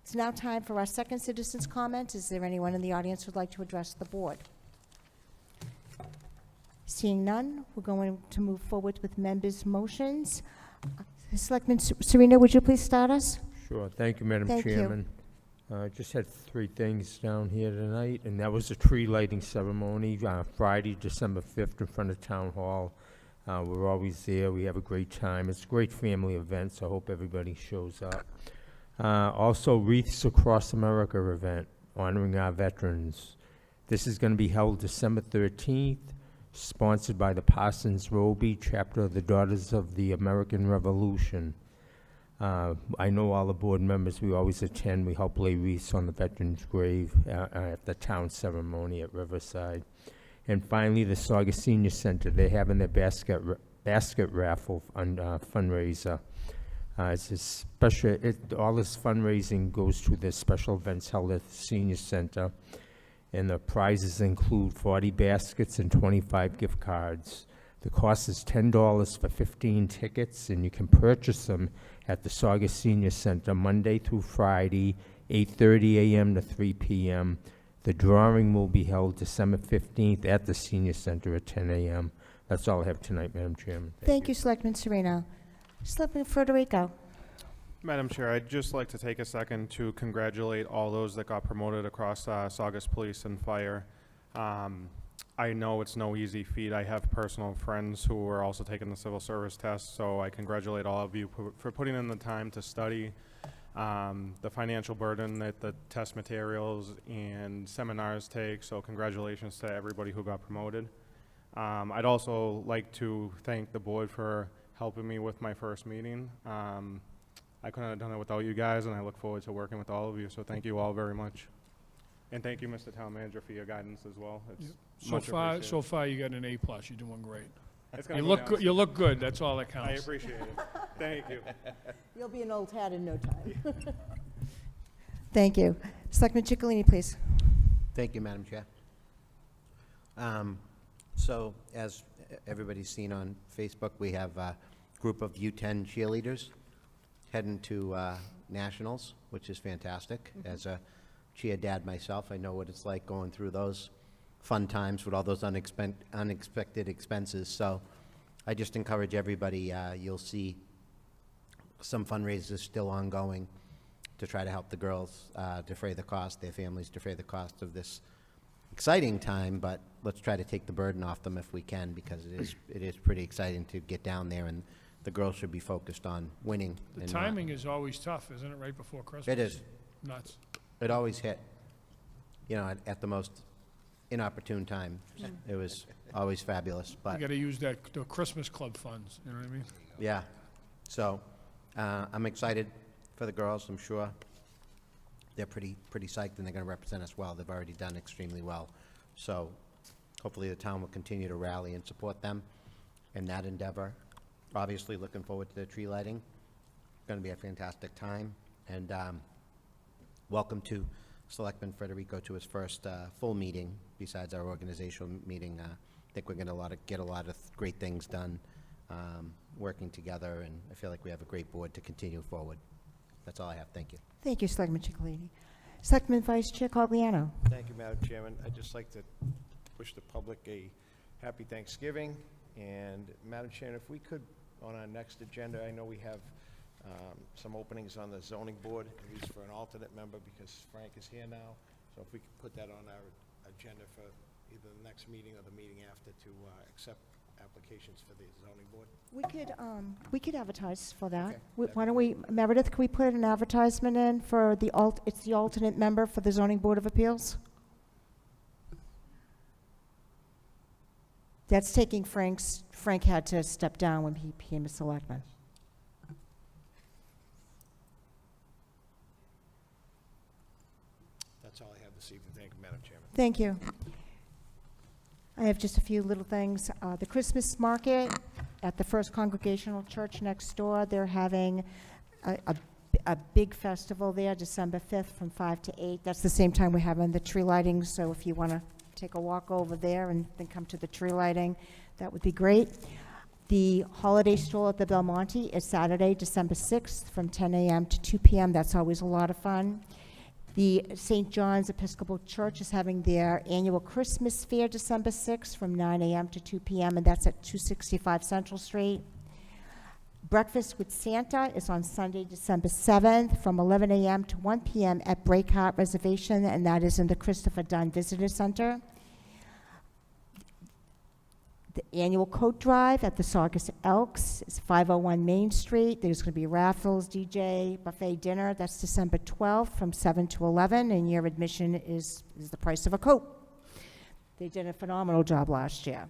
It's now time for our second citizens' comment. Is there anyone in the audience who would like to address the board? Seeing none, we're going to move forward with members' motions. Selectman Serena, would you please start us? Sure. Thank you, Madam Thank you. Chairman. Just had 3 things down here tonight, and that was a tree lighting ceremony, Friday, December 5th, in front of Town Hall. We're always there. We have a great time. It's a great family event, so I hope everybody shows up. Also, Wreaths Across America event, honoring our veterans. This is going to be held December 13th, sponsored by the Parsons Roby chapter of the Daughters of the American Revolution. I know all the board members, we always attend. We help lay wreaths on the veterans' grave at the town ceremony at Riverside. And finally, the Saugus Senior Center, they're having their basket raffle fundraiser. It's a special, all this fundraising goes to the special events held at the Senior Center. And the prizes include 40 baskets and 25 gift cards. The cost is $10 for 15 tickets, and you can purchase them at the Saugus Senior Center Monday through Friday, 8:30 a.m. to 3 p.m. The drawing will be held December 15th at the Senior Center at 10 a.m. That's all I have tonight, Madam Chairman. Thank you, Selectman Sereno. Selectman Federico. Madam Chair, I'd just like to take a second to congratulate all those that got promoted across Saugus Police and Fire. I know it's no easy feat. I have personal friends who are also taking the civil service test, so I congratulate all of you for putting in the time to study, the financial burden that the test materials and seminars take, so congratulations to everybody who got promoted. I'd also like to thank the board for helping me with my first meeting. I couldn't have done it without you guys, and I look forward to working with all of you, so thank you all very much. And thank you, Mr. Town Manager, for your guidance as well. It's much appreciated. So far, you got an A+. You're doing great. It's gonna You go look down good. You look good. That's all that counts. I appreciate it. Thank you. You'll be an old hat in no time. Thank you. Selectman Ciccolini, please. Thank you, Madam Chair. So, as everybody's seen on Facebook, we have a group of U10 cheerleaders heading to nationals, which is fantastic. As a cheer dad myself, I know what it's like going through those fun times with all those unexpected expenses. So I just encourage everybody, you'll see some fundraisers still ongoing to try to help the girls defray the cost, their families defray the cost of this exciting time, but let's try to take the burden off them if we can, because it is pretty exciting to get down there, and the girls should be focused on winning. The and timing is always tough, isn't it, right before Christmas? It is. Nuts. It always hit, you know, at the most inopportune time. It was always fabulous, You but got to use the Christmas club funds, you know what I mean? yeah. So I'm excited for the girls. I'm sure they're pretty psyched, and they're going to represent us well. They've already done extremely well. So hopefully the town will continue to rally and support them in that endeavor. Obviously, looking forward to the tree lighting. Going to be a fantastic time. And welcome to Selectman Federico to his first full meeting besides our organizational meeting. I think we're going to get a lot of great things done working together, and I feel like we have a great board to continue forward. That's all I have. Thank you. Thank you, Selectman Ciccolini. Selectman Vice Chair Thank you, Madam Chairman. I'd just like to wish the public a happy Thanksgiving And Madam Chair, if we could, on our next agenda, I know we have some openings on the zoning board, at least for an alternate member, because Frank is here now. So if we could put that on our agenda for either the next meeting or the meeting after to accept applications for the zoning board. We could advertise for that. Okay, Why don't we, Meredith, can we put an advertisement in for it's the alternate member for the zoning board of appeals? That's taking Frank had to step down when he became a selectman. That's all I have this evening. Thank you, Madam Chairman. Thank you. I have just a few little things. The Christmas market at the First Congregational Church next door, they're having a big festival there, December 5th from 5 to 8. That's the same time we're having the tree lighting, so if you want to take a walk over there and then come to the tree lighting, that would be great. The holiday stroll at the Belmonte is Saturday, December 6th from 10 a.m. to 2 p.m. That's always a lot of fun. The St. John's Episcopal Church is having their annual Christmas fair December 6th from 9 a.m. to 2 p.m., and that's at 265 Central Street. Breakfast with Santa is on Sunday, December 7th from 11 a.m. to 1 p.m. at Breakheart Reservation, and that is in the Christopher Dunn Visitor Center. The annual coat drive at the Saugus Elks is 501 Main Street. There's going to be raffles, DJ, buffet dinner. That's December 12th from 7 to 11, and your admission is the price of a coat. They did a phenomenal job last year.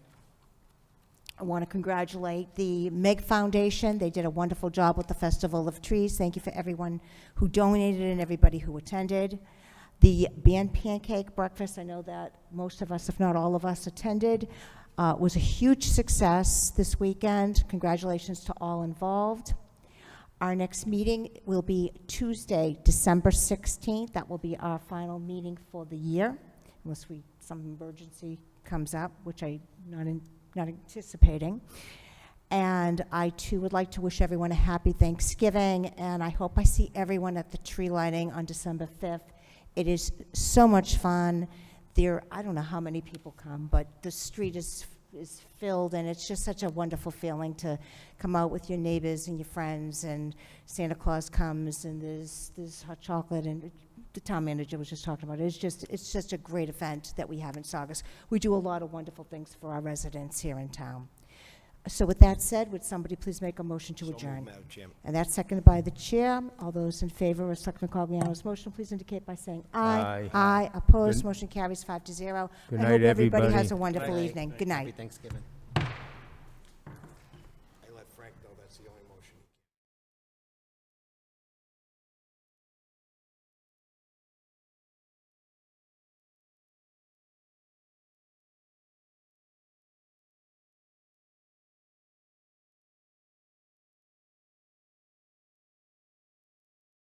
I want to congratulate the Meg Foundation. They did a wonderful job with the Festival of Trees. Thank you for everyone who donated and everybody who attended. The band pancake breakfast, I know that most of us, if not all of us, attended. Was a huge success this weekend. Congratulations to all involved. Our next meeting will be Tuesday, December 16th. That will be our final meeting for the year, unless some emergency comes up, which I'm not anticipating. And I too would like to wish everyone a happy Thanksgiving, and I hope I see everyone at the tree lighting on December 5th. It is so much fun. I don't know how many people come, but the street is filled, and it's just such a wonderful feeling to come out with your neighbors and your friends, and Santa Claus comes, and there's hot chocolate, and the town manager was just talking about it. It's just a great event that we have in Saugus. We do a lot of wonderful things for our residents here in town. So with that said, would somebody please make a motion to adjourn? Madam Chairman. And that's seconded by the chair. All those in favor of Selectman Cogliano's motion, please indicate by saying aye. Aye. Aye. Opposed, Good- motion carries 5-0. Good I night, hope everybody has everybody. a wonderful Good night. evening. Good Happy night. Thanksgiving.